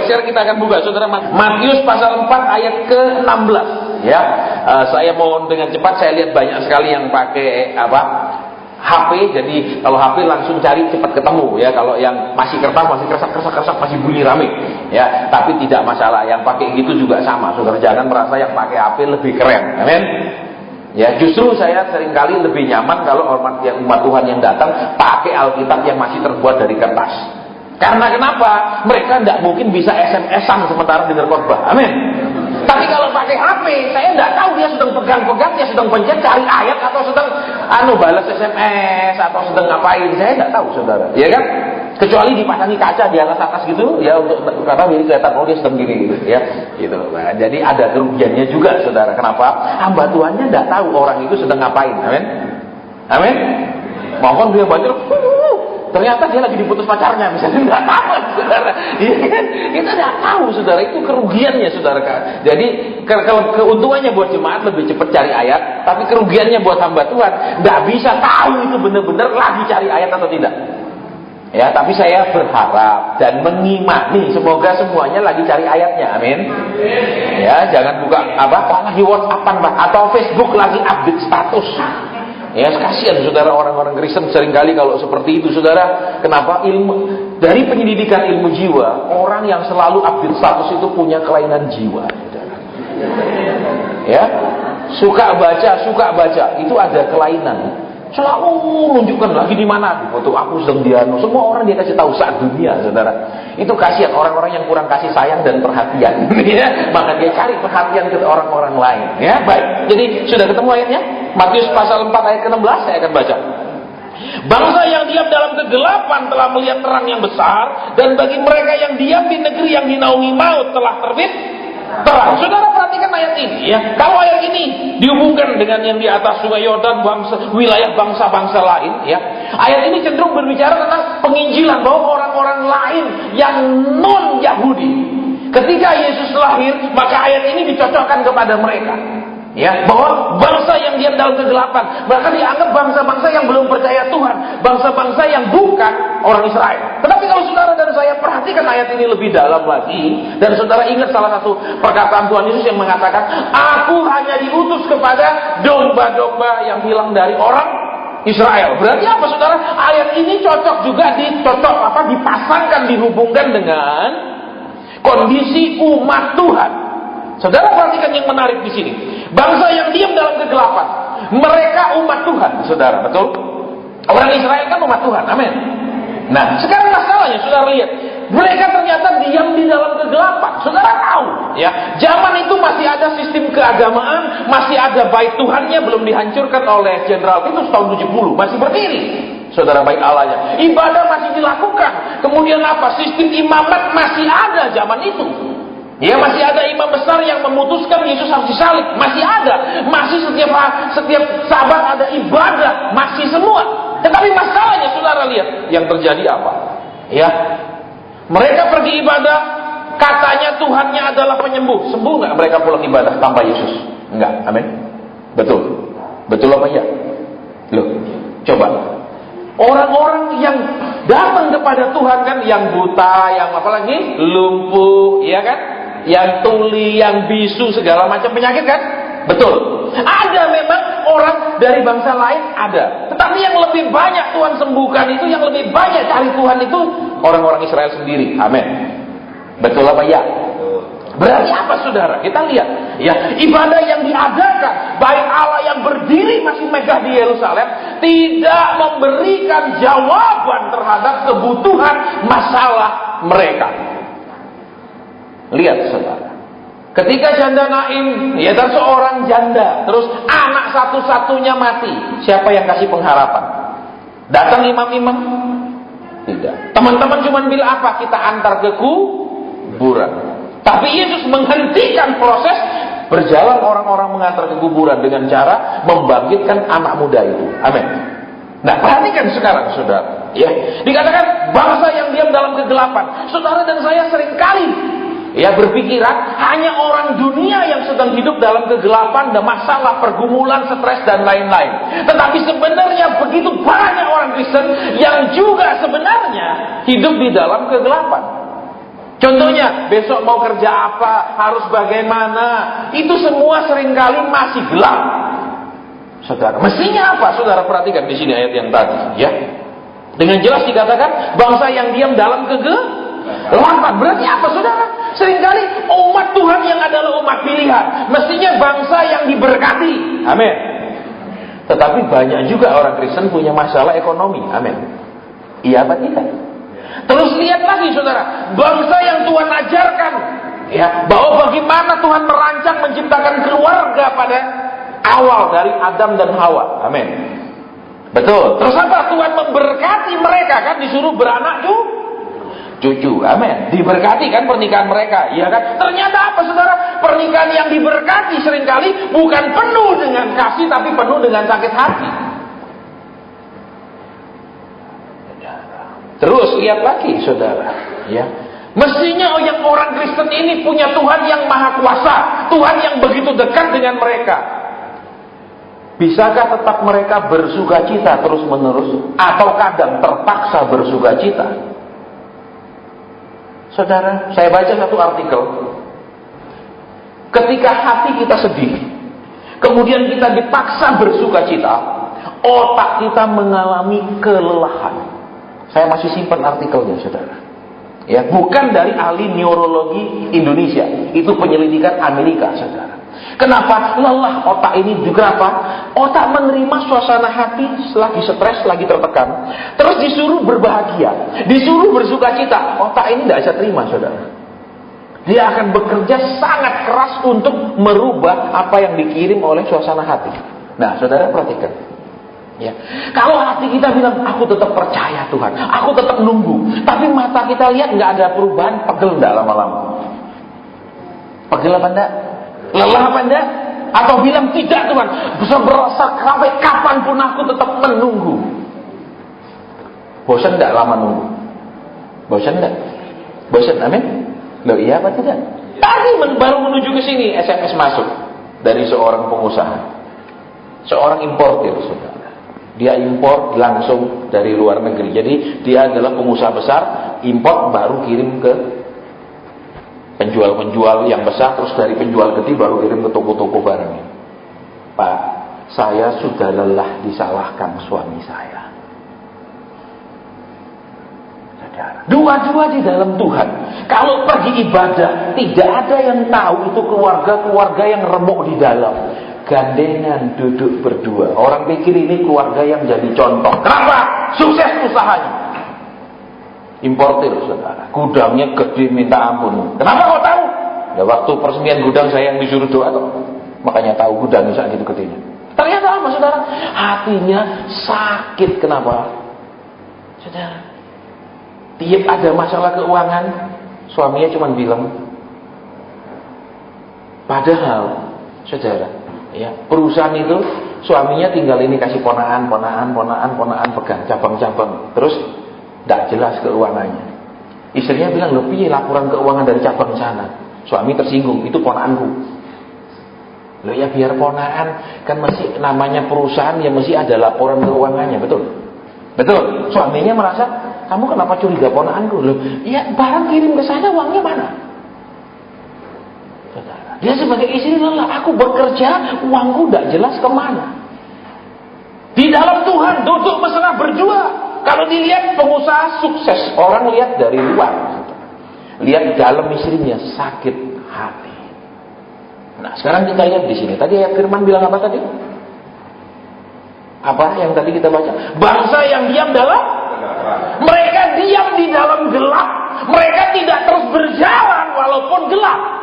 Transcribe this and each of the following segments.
sekarang kita akan buka saudara Matius pasal 4 ayat ke-16 ya. Saya mohon dengan cepat, saya lihat banyak sekali yang pakai HP, jadi kalau HP langsung cari cepat ketemu ya. Kalau yang masih kertas masih kersak masih bunyi rame ya. Tapi tidak masalah, yang pakai gitu juga sama. Saudara jangan merasa yang pakai HP lebih keren. Amin. Ya, justru saya seringkali lebih nyaman kalau umat Tuhan yang datang pakai Alkitab yang masih terbuat dari kertas. Karena kenapa? Mereka tidak mungkin bisa SMS-an sementara dengar khotbah. Amin. Tapi kalau pakai HP, saya tidak tahu dia sedang pegang-pegang, dia sedang pencet cari ayat, atau sedang balas SMS, atau sedang ngapain. Saya tidak tahu, saudara. Ya kan? Kecuali dipasangi kaca di atas gitu, ya, untuk karena ini kelihatan dia sedang gini gitu, ya. Gitu. Nah, jadi ada kerugiannya juga, saudara. Kenapa? Hamba Tuhannya tidak tahu orang itu sedang ngapain. Amin. Amin. Mohon dia baca, ternyata dia lagi diputus pacarnya, misalnya, nggak tahu, saudara. Ya, kan? Kita nggak tahu, saudara. Itu kerugiannya, saudara. Jadi keuntungannya buat jemaat lebih cepat cari ayat, tapi kerugiannya buat hamba Tuhan nggak bisa tahu itu benar-benar lagi cari ayat atau tidak. Ya, tapi saya berharap dan mengimani semoga semuanya lagi cari ayatnya. Amin. Ya, jangan buka lagi WhatsApp atau Facebook lagi update status. Ya, kasihan saudara, orang-orang Kristen seringkali kalau seperti itu, saudara. Kenapa? Dari penyelidikan ilmu jiwa, orang yang selalu update status itu punya kelainan jiwa, saudara. Ya, suka baca, itu ada kelainan. Selalu menunjukkan lagi di mana foto aku sedang dianu. Semua orang dia kasih tahu saat dunia, saudara. Itu kasihan orang-orang yang kurang kasih sayang dan perhatian. Ya, maka dia cari perhatian ke orang-orang lain. Ya, baik. Jadi sudah ketemu ayatnya? Matius pasal 4 ayat ke-16 saya akan baca. Bangsa yang diam dalam kegelapan telah melihat terang yang besar, dan bagi mereka yang diam di negeri yang dinaungi maut telah terbit terang. Saudara perhatikan ayat ini ya. Kalau ayat ini dihubungkan dengan yang di atas Sungai Yordan, wilayah bangsa-bangsa lain ya. Ayat ini cenderung berbicara tentang penginjilan bahwa orang-orang lain yang non Yahudi ketika Yesus lahir, maka ayat ini dicocokkan kepada mereka. Ya, bahwa bangsa yang diam dalam kegelapan, bahkan dianggap bangsa-bangsa yang belum percaya Tuhan, bangsa-bangsa yang bukan orang Israel. Tetapi kalau saudara dan saya perhatikan ayat ini lebih dalam lagi, dan saudara ingat salah satu perkataan Tuhan Yesus yang mengatakan, aku hanya diutus kepada domba-domba yang hilang dari orang Israel. Berarti apa, saudara? Ayat ini cocok juga dipasangkan, dihubungkan dengan kondisi umat Tuhan. Saudara perhatikan yang menarik di sini. Bangsa yang diam dalam kegelapan, mereka umat Tuhan, saudara, betul? Orang Israel kan umat Tuhan, amin. Nah, sekarang masalahnya, saudara lihat, mereka ternyata diam di dalam kegelapan. Saudara tahu, ya, zaman itu masih ada sistem keagamaan, masih ada bait Tuhannya belum dihancurkan oleh Jenderal Titus tahun 70, masih berdiri. Saudara, bait Allahnya, ibadah masih dilakukan. Kemudian apa? Sistem imamat masih ada zaman itu. Ya, masih ada imam besar yang memutuskan Yesus harus disalib, masih ada, masih setiap sabat ada ibadah, masih semua. Tetapi masalahnya, saudara lihat yang terjadi apa? Ya, mereka pergi ibadah, katanya Tuhannya adalah penyembuh. Sembuh nggak mereka pulang ibadah tanpa Yesus? Enggak, amin. Betul, betul apa ya? Loh, coba. Orang-orang yang datang kepada Tuhan kan, yang buta, yang apalagi lumpuh, ya kan? Yang tuli, yang bisu, segala macam penyakit kan? Betul. Ada memang orang dari bangsa lain ada. Tetapi yang lebih banyak Tuhan sembuhkan itu, yang lebih banyak cari Tuhan itu orang-orang Israel sendiri. Amin. Betul apa ya? Berarti apa, saudara? Kita lihat ya, ibadah yang diadakan, bait Allah yang berdiri masih megah di Yerusalem, tidak memberikan jawaban terhadap kebutuhan masalah mereka. Lihat, saudara, ketika janda Naim, ya, dan seorang janda, terus anak satu-satunya mati, siapa yang kasih pengharapan? Datang imam-imam? Tidak. Teman-teman cuma bilang apa? Kita antar ke kuburan. Tapi Yesus menghentikan proses berjalan orang-orang mengantar ke kuburan dengan cara membangkitkan anak muda itu. Amin. Nah, perhatikan sekarang, saudara. Ya, dikatakan bangsa yang diam dalam kegelapan. Saudara dan saya seringkali ya berpikiran hanya orang dunia yang sedang hidup dalam kegelapan dan masalah, pergumulan, stres dan lain-lain. Tetapi sebenarnya begitu banyak orang Kristen yang juga sebenarnya hidup di dalam kegelapan. Contohnya, besok mau kerja apa, harus bagaimana, itu semua seringkali masih gelap. Saudara, mestinya apa? Saudara perhatikan di sini ayat yang tadi, ya. Dengan jelas dikatakan bangsa yang diam dalam kegelapan. Berarti apa, saudara? Seringkali umat Tuhan yang adalah umat pilihan, mestinya bangsa yang diberkati. Amin. Tetapi banyak juga orang Kristen punya masalah ekonomi. Amin. Iya apa tidak? Terus lihat lagi, saudara, bangsa yang Tuhan ajarkan, ya, bahwa bagaimana Tuhan merancang menciptakan keluarga pada awal dari Adam dan Hawa. Amin. Betul. Terus apa? Tuhan memberkati mereka, kan, disuruh beranak cucu. Amin. Diberkati kan pernikahan mereka, iya kan? Ternyata apa, saudara? Pernikahan yang diberkati seringkali bukan penuh dengan kasih, tapi penuh dengan sakit hati. Terus lihat lagi, saudara, ya. Mestinya yang orang Kristen ini punya Tuhan yang maha kuasa, Tuhan yang begitu dekat dengan mereka. Bisakah tetap mereka bersukacita terus menerus, atau kadang terpaksa bersukacita? Saudara, saya baca satu artikel. Ketika hati kita sedih, kemudian kita dipaksa bersukacita, otak kita mengalami kelelahan. Saya masih simpan artikelnya, saudara. Ya, bukan dari ahli neurologi Indonesia, itu penyelidikan Amerika, saudara. Kenapa lelah otak ini juga apa? Otak menerima suasana hati lagi stres, lagi tertekan, terus disuruh berbahagia, disuruh bersukacita. Otak ini tidak bisa terima, saudara. Dia akan bekerja sangat keras untuk merubah apa yang dikirim oleh suasana hati. Nah, saudara perhatikan. Ya. Kalau hati kita bilang, aku tetap percaya Tuhan, aku tetap nunggu, tapi mata kita lihat nggak ada perubahan, pegel nggak lama-lama? Pegel apa enggak? Lelah apa enggak? Atau bilang tidak Tuhan, sampai kapanpun aku tetap menunggu. Bosan enggak lama nunggu? Bosan enggak? Bosan, amin? Loh iya apa tidak? Tadi baru menuju ke sini SMS masuk dari seorang pengusaha, seorang importir, saudara. Dia impor langsung dari luar negeri. Jadi dia adalah pengusaha besar, impor baru kirim ke penjual-penjual yang besar, terus dari penjual gede baru kirim ke toko-toko barangnya. Pak, saya sudah lelah disalahkan suami saya. Dua-dua di dalam Tuhan. Kalau pergi ibadah, tidak ada yang tahu itu keluarga-keluarga yang remuk di dalam. Gandengan duduk berdua. Orang pikir ini keluarga yang jadi contoh. Kenapa? Sukses usahanya. Importir, saudara. Gudangnya gede minta ampun. Kenapa kau tahu? Ya waktu peresmian gudang saya yang disuruh doa tuh. Makanya tahu gudangnya saat itu gedenya. Ternyata apa, saudara? Hatinya sakit. Kenapa? Saudara, tiap ada masalah keuangan, suaminya cuma bilang. Padahal, saudara, ya, perusahaan itu suaminya tinggal ini kasih ponaan pegang cabang-cabang, terus tidak jelas keuangannya. Istrinya bilang, loh piye laporan keuangan dari cabang sana? Suami tersinggung, itu ponaanku. Loh ya biar ponaan, kan masih namanya perusahaan ya mesti ada laporan keuangannya, betul? Betul. Suaminya merasa, kamu kenapa curiga ponaanku? Loh, ya barang kirim ke sana, uangnya mana? Dia sebagai istri lelah, aku bekerja, uangku tidak jelas kemana. Di dalam Tuhan, duduk mesra berjuang. Kalau dilihat pengusaha sukses, orang lihat dari luar. Lihat dalam istrinya sakit hati. Nah, sekarang kita lihat di sini. Tadi ayat firman bilang apa tadi? Apa yang tadi kita baca? Bangsa yang diam dalam, mereka diam di dalam gelap. Mereka tidak terus berjalan walaupun gelap.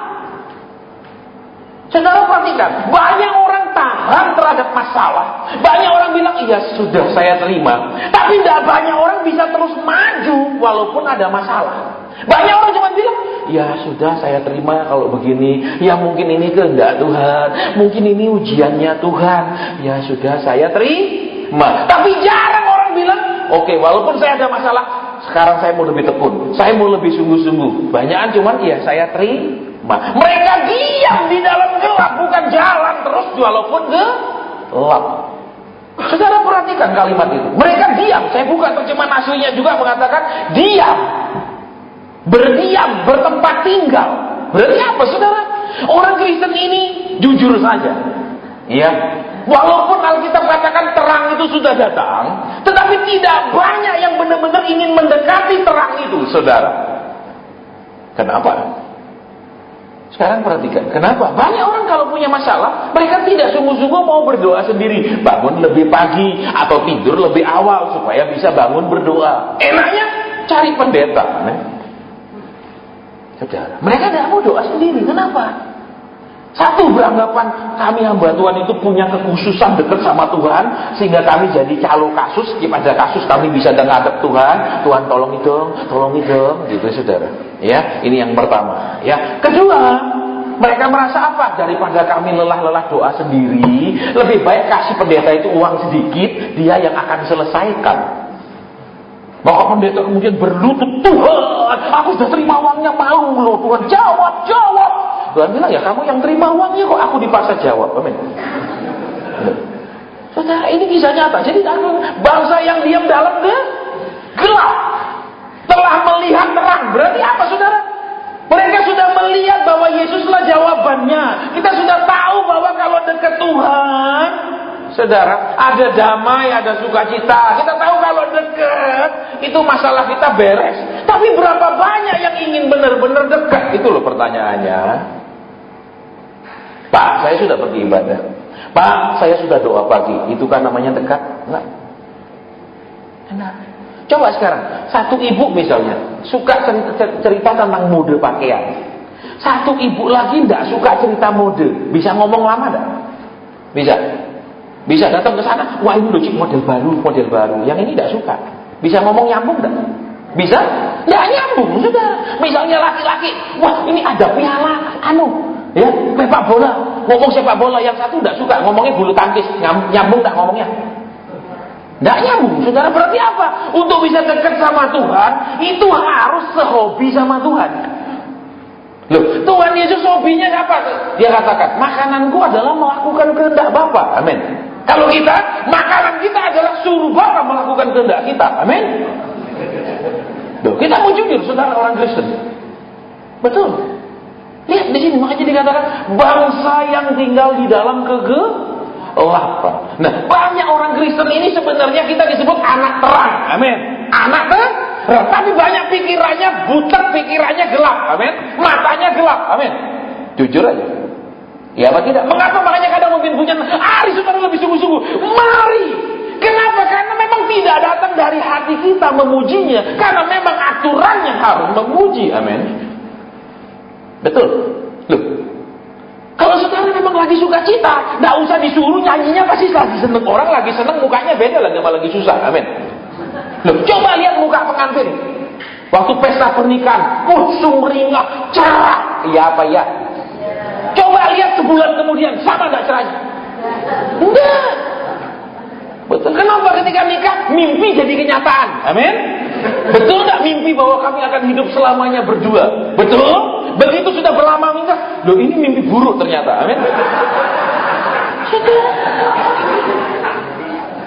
Saudara perhatikan, banyak orang tahan terhadap masalah. Banyak orang bilang, iya sudah saya terima. Tapi tidak banyak orang bisa terus maju walaupun ada masalah. Banyak orang cuma bilang, ya sudah saya terima kalau begini. Ya mungkin ini kehendak Tuhan, mungkin ini ujiannya Tuhan. Ya sudah saya terima. Tapi jarang orang bilang, oke, walaupun saya ada masalah, sekarang saya mau lebih tekun, saya mau lebih sungguh-sungguh. Banyakan cuman ya saya terima. Mereka diam di dalam gelap, bukan jalan terus walaupun gelap. Saudara perhatikan kalimat itu. Mereka diam. Saya buka terjemahan aslinya juga mengatakan diam. berdiam, bertempat tinggal. Berarti apa, saudara? Orang Kristen ini jujur saja, ya, walaupun Alkitab katakan terang itu sudah datang, tetapi tidak banyak yang benar-benar ingin mendekati terang itu, saudara. Kenapa? Sekarang perhatikan, kenapa? Banyak orang kalau punya masalah, mereka tidak sungguh-sungguh mau berdoa sendiri, bangun lebih pagi atau tidur lebih awal supaya bisa bangun berdoa. Enaknya cari pendeta, saudara. Mereka tidak mau doa sendiri. Kenapa? Satu, beranggapan kami hamba Tuhan itu punya kekhususan dekat sama Tuhan, sehingga kami jadi calo kasus. Pada kasus kami bisa menghadap Tuhan. Tuhan tolong dong, gitu, saudara. Ya, ini yang pertama. Ya, kedua, mereka merasa apa? Daripada kami lelah-lelah doa sendiri, lebih baik kasih pendeta itu uang sedikit, dia yang akan selesaikan. Maka pendeta kemudian berlutut, Tuhan, aku sudah terima uangnya, mau loh Tuhan, jawab. Tuhan bilang, ya kamu yang terima uangnya kok aku dipaksa jawab. Amin. Saudara, ini kisah nyata. Jadi bangsa yang diam dalam gelap telah melihat terang. Berarti apa, saudara? Mereka sudah melihat bahwa Yesuslah jawabannya. Kita sudah tahu bahwa kalau dekat Tuhan, saudara, ada damai, ada sukacita. Kita tahu kalau dekat itu masalah kita beres. Tapi berapa banyak yang ingin benar-benar dekat? Itu loh pertanyaannya. Pak, saya sudah pergi ibadah. Pak, saya sudah doa pagi. Itu kan namanya dekat? Enggak. Enak. Coba sekarang, satu ibu misalnya suka cerita tentang mode pakaian. Satu ibu lagi tidak suka cerita mode. Bisa ngomong lama enggak? Bisa datang ke sana, wah ini loh Cik, model baru. Yang ini tidak suka. Bisa ngomong nyambung enggak? Bisa? Tidak nyambung, sudah. Misalnya laki-laki, wah ini ada piala, ya, sepak bola. Ngomong sepak bola, yang satu tidak suka, ngomongnya bulu tangkis. Nyambung tak ngomongnya? Tidak nyambung, saudara. Berarti apa? Untuk bisa dekat sama Tuhan, itu harus sehobi sama Tuhan. Loh, Tuhan Yesus hobinya apa? Dia katakan, makananku adalah melakukan kehendak Bapa. Amin. Kalau kita, makanan kita adalah suruh Bapa melakukan kehendak kita. Amin. Loh, kita mau jujur, saudara, orang Kristen. Betul. Lihat di sini, makanya dikatakan bangsa yang tinggal di dalam kegelapan. Nah, banyak orang Kristen ini sebenarnya kita disebut anak terang. Amin. Anak terang, tapi banyak pikirannya butek, pikirannya gelap. Amin. Matanya gelap. Amin. Jujur aja. Ya apa tidak? Mengapa makanya kadang mungkin punya hari saudara lebih sungguh-sungguh? Mari. Kenapa? Karena memang tidak datang dari hati kita memujinya. Karena memang aturannya harus memuji. Amin. Betul. Loh, kalau saudara memang lagi suka cita, tidak usah disuruh nyanyinya, pasti lagi seneng. Orang lagi seneng mukanya beda lagi sama lagi susah. Amin. Loh, coba lihat muka pengantin waktu pesta pernikahan, sumringah, cerah. Iya apa ya? Coba lihat sebulan kemudian, sama tidak cerahnya? Enggak. Betul. Kenapa ketika nikah mimpi jadi kenyataan? Amin. Betul tidak mimpi bahwa kami akan hidup selamanya berdua? Betul. Begitu sudah berlama nikah, loh ini mimpi buruk ternyata. Amin.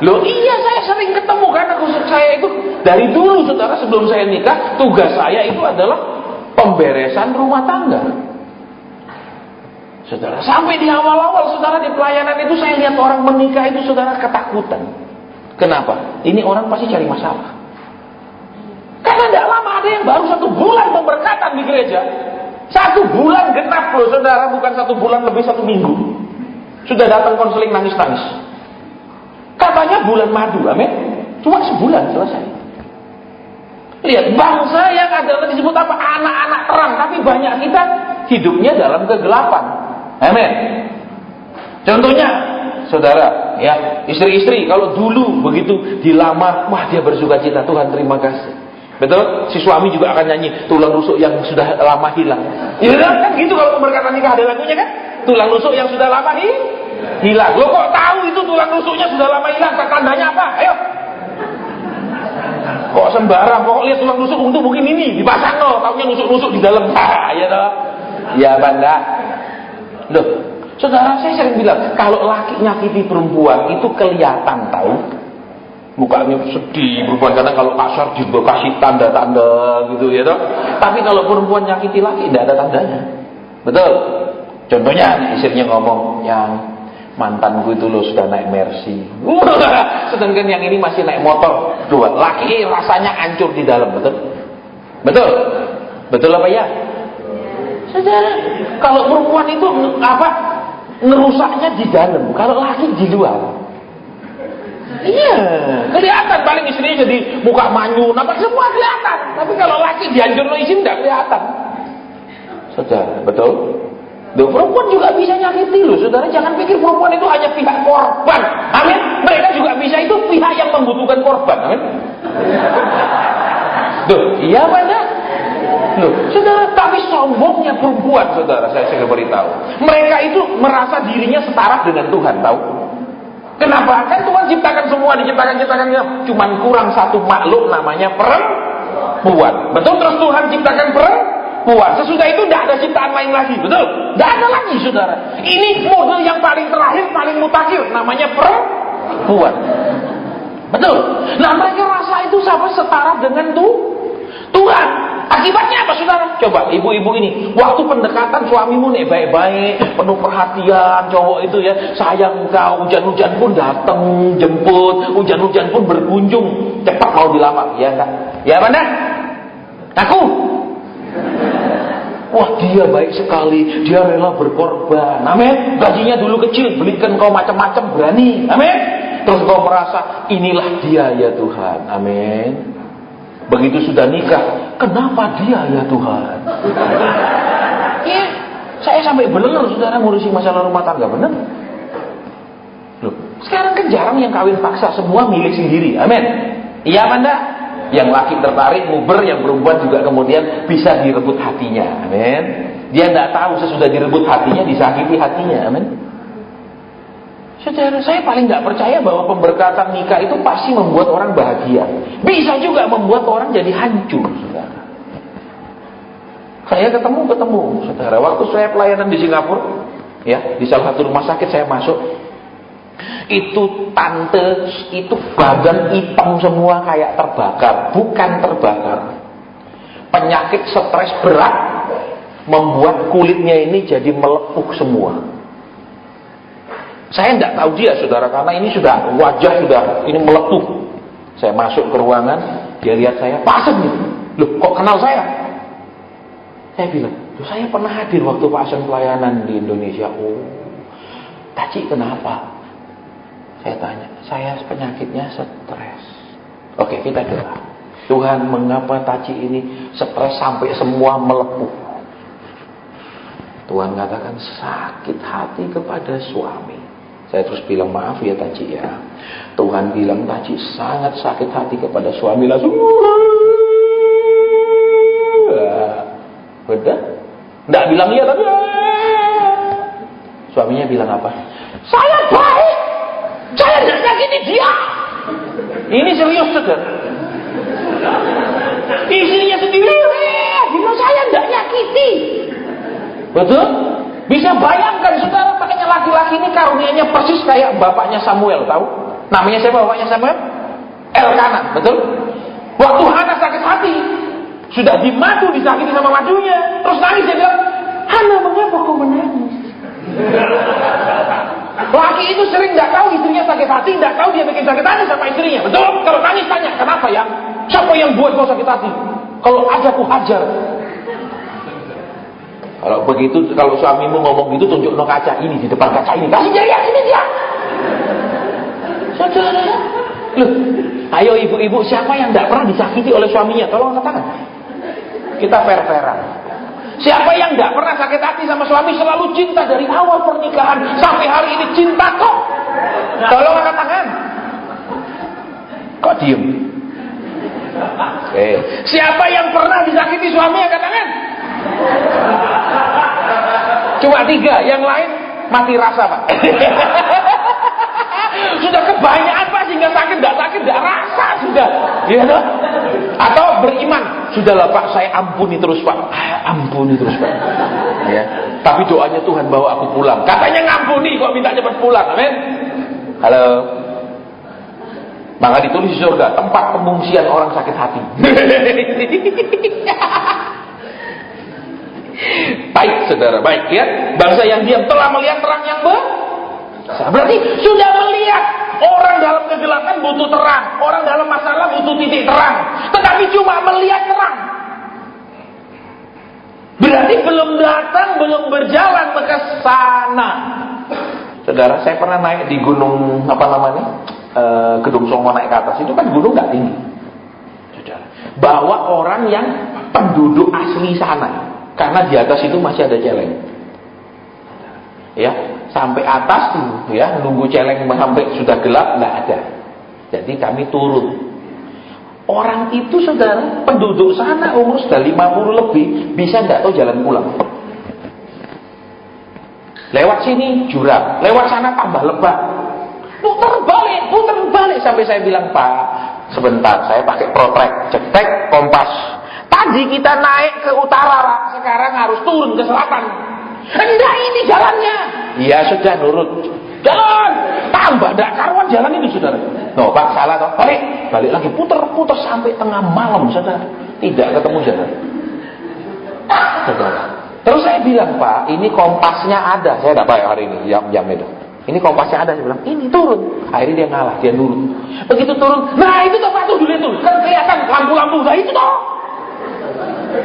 Loh iya, saya sering ketemu karena saya itu dari dulu, saudara, sebelum saya nikah, tugas saya itu adalah pemberesan rumah tangga. Saudara, sampai di awal-awal, saudara, di pelayanan itu saya lihat orang menikah itu, saudara, ketakutan. Kenapa? Ini orang pasti cari masalah. Karena tidak lama ada yang baru 1 bulan pemberkatan di gereja. 1 bulan genap loh, saudara, bukan 1 bulan lebih, 1 minggu. Sudah datang konseling nangis-nangis. Katanya bulan madu, amin. Cuma sebulan selesai. Lihat, bangsa yang adalah disebut apa? Anak-anak terang, tapi banyak kita hidupnya dalam kegelapan. Amin. Contohnya, saudara, ya, istri-istri kalau dulu begitu dilamar, wah dia bersuka cita, Tuhan terima kasih. Betul? Si suami juga akan nyanyi tulang rusuk yang sudah lama hilang. Ya kan gitu kalau pemberkatan nikah ada lagunya kan? Tulang rusuk yang sudah lama hilang. Lo kok tahu itu tulang rusuknya sudah lama hilang? Tandanya apa? Ayo. Kok sembarang? Kok lihat tulang rusuk untuk mungkin ini dipasang loh, taunya nusuk-nusuk di dalam. Ya toh. Ya banda. Loh, saudara, saya sering bilang kalau laki nyakiti perempuan itu kelihatan tahu. mukanya sedih perempuan, karena kalau kasar juga kasih tanda-tanda gitu ya toh. Tapi kalau perempuan nyakiti laki tidak ada tandanya. Betul. Contohnya istrinya ngomong, yang mantanku itu loh sudah naik Mercy. Sedangkan yang ini masih naik motor. Dua laki rasanya hancur di dalam, betul? Betul. Betul apa ya? Saudara, kalau perempuan itu ngerusaknya di dalam, kalau laki di luar. Iya, kelihatan paling istrinya jadi muka manyu, nampak semua kelihatan. Tapi kalau laki dihancur lo izin nggak kelihatan. Saudara, betul? Loh, perempuan juga bisa nyakiti loh, saudara. Jangan pikir perempuan itu hanya pihak korban. Amin. Mereka juga bisa itu pihak yang membutuhkan korban. Amin. Loh, iya mana? Loh, saudara, tapi sombongnya perempuan, saudara, saya beritahu. Mereka itu merasa dirinya setara dengan Tuhan, tahu? Kenapa? Kan Tuhan ciptakan semua, diciptakan-ciptakannya. Cuman kurang satu makhluk namanya perempuan. Betul? Terus Tuhan ciptakan perempuan. Sesudah itu tidak ada ciptaan lain lagi. Betul? Tidak ada lagi, saudara. Ini model yang paling terakhir, paling mutakhir, namanya perempuan. Betul? Nah, mereka rasa itu sama setara dengan Tuhan. Akibatnya apa, saudara? Coba ibu-ibu ini, waktu pendekatan suamimu nih baik-baik, penuh perhatian, cowok itu ya, sayang kau, hujan-hujan pun datang jemput, hujan-hujan pun berkunjung, cepat mau dilamar, ya enggak? Ya mana? Aku. Wah, dia baik sekali, dia rela berkorban. Amin. Gajinya dulu kecil, belikan kau macam-macam, berani. Amin. Terus kau merasa inilah dia ya Tuhan. Amin. Begitu sudah nikah, kenapa dia ya Tuhan? Iya, saya sampai bener saudara ngurusin masalah rumah tangga, bener. Loh, sekarang kan jarang yang kawin paksa, semua milik sendiri, amin. Iya apa enggak? Yang laki tertarik, nguber, yang perempuan juga kemudian bisa direbut hatinya, amin. Dia enggak tahu sesudah direbut hatinya, disakiti hatinya, amin. Saudara, saya paling nggak percaya bahwa pemberkatan nikah itu pasti membuat orang bahagia. Bisa juga membuat orang jadi hancur, saudara. Saya ketemu, saudara. Waktu saya pelayanan di Singapura, ya, di salah satu rumah sakit saya masuk, itu tante, itu badan hitam semua kayak terbakar, bukan terbakar. Penyakit stres berat membuat kulitnya ini jadi melepuh semua. Saya tidak tahu dia, saudara, karena ini sudah wajah sudah ini melepuh. Saya masuk ke ruangan, dia lihat saya, Pak Asem gitu. Loh, kok kenal saya? Saya bilang, loh, saya pernah hadir waktu Pak Asem pelayanan di Indonesia. Oh, Taci kenapa? Saya tanya, saya penyakitnya stres. Oke, kita doa. Tuhan, mengapa Taci ini stres sampai semua melepuh? Tuhan katakan sakit hati kepada suami. Saya terus bilang, maaf ya Taci ya. Tuhan bilang Taci sangat sakit hati kepada suami. Langsung udah. Nggak bilang iya tapi suaminya bilang apa? Saya baik. Saya nggak nyakiti dia. Ini serius, saudara. Istrinya sendiri bilang saya nggak nyakiti. Betul? Bisa bayangkan, saudara, makanya laki-laki ini karunianya persis kayak bapaknya Samuel, tahu? Namanya siapa bapaknya Samuel? Elkanah, betul? Waktu Hana sakit hati, sudah dimadu, disakiti sama madunya, terus nangis, dia bilang, Hana, mengapa kau menangis? Laki itu sering nggak tahu istrinya sakit hati, nggak tahu dia bikin sakit hati sama istrinya, betul? Kalau nangis tanya, kenapa ya? Siapa yang buat kau sakit hati? Kalau ada ku hajar. Kalau begitu, kalau suamimu ngomong gitu, tunjuk no kaca ini, di depan kaca ini, kasih jari ini dia. Saudara, loh, ayo ibu-ibu, siapa yang tidak pernah disakiti oleh suaminya? Tolong angkat tangan. Kita fair-fairan. Siapa yang tidak pernah sakit hati sama suami, selalu cinta dari awal pernikahan sampai hari ini cinta kok? Tolong angkat tangan. Kok diem? Oke. Siapa yang pernah disakiti suami, angkat tangan. Cuma 3, yang lain mati rasa, Pak. Sudah kebanyakan, Pak, sehingga sakit tidak rasa sudah, ya, atau beriman, sudahlah Pak, saya ampuni terus Pak, ampuni terus Pak, ya. Tapi doanya Tuhan bawa aku pulang, katanya ngampuni kok minta cepat pulang, amin. Halo, Maka ditulis di surga, tempat pengungsian orang sakit hati. Baik saudara, baik ya. Bangsa yang diam telah melihat terang yang besar. Berarti sudah melihat orang dalam kegelapan butuh terang, orang dalam masalah butuh titik terang. Tetapi cuma melihat terang. Berarti belum datang, belum berjalan ke sana. Saudara, saya pernah naik di gunung Gedung Songo, naik ke atas. Itu kan gunung nggak tinggi. Saudara, bawa orang yang penduduk asli sana, karena di atas itu masih ada celeng. Ya, sampai atas tuh, ya, nunggu celeng sampai sudah gelap nggak ada. Jadi kami turun. Orang itu saudara, penduduk sana umur sudah 50 lebih, bisa nggak tahu jalan pulang. Lewat sini jurang, lewat sana tambah lebak. Putar balik sampai saya bilang, Pak, sebentar, saya pakai protrek, cetek, kompas. Tadi kita naik ke utara, Pak, sekarang harus turun ke selatan. Enggak, ini jalannya. Iya sudah, nurut. Jalan, tambah enggak karuan jalan ini saudara. No, Pak, salah toh. Balik lagi, putar sampai tengah malam saudara. Tidak ketemu jalan. Saudara. Terus saya bilang, Pak, ini kompasnya ada. Saya tidak pakai hari ini, jam itu. Ini kompasnya ada, saya bilang, ini turun. Akhirnya dia ngalah, dia nurut. Begitu turun, nah itu tempat tuh dulu itu. Kan kelihatan lampu-lampu, nah itu toh.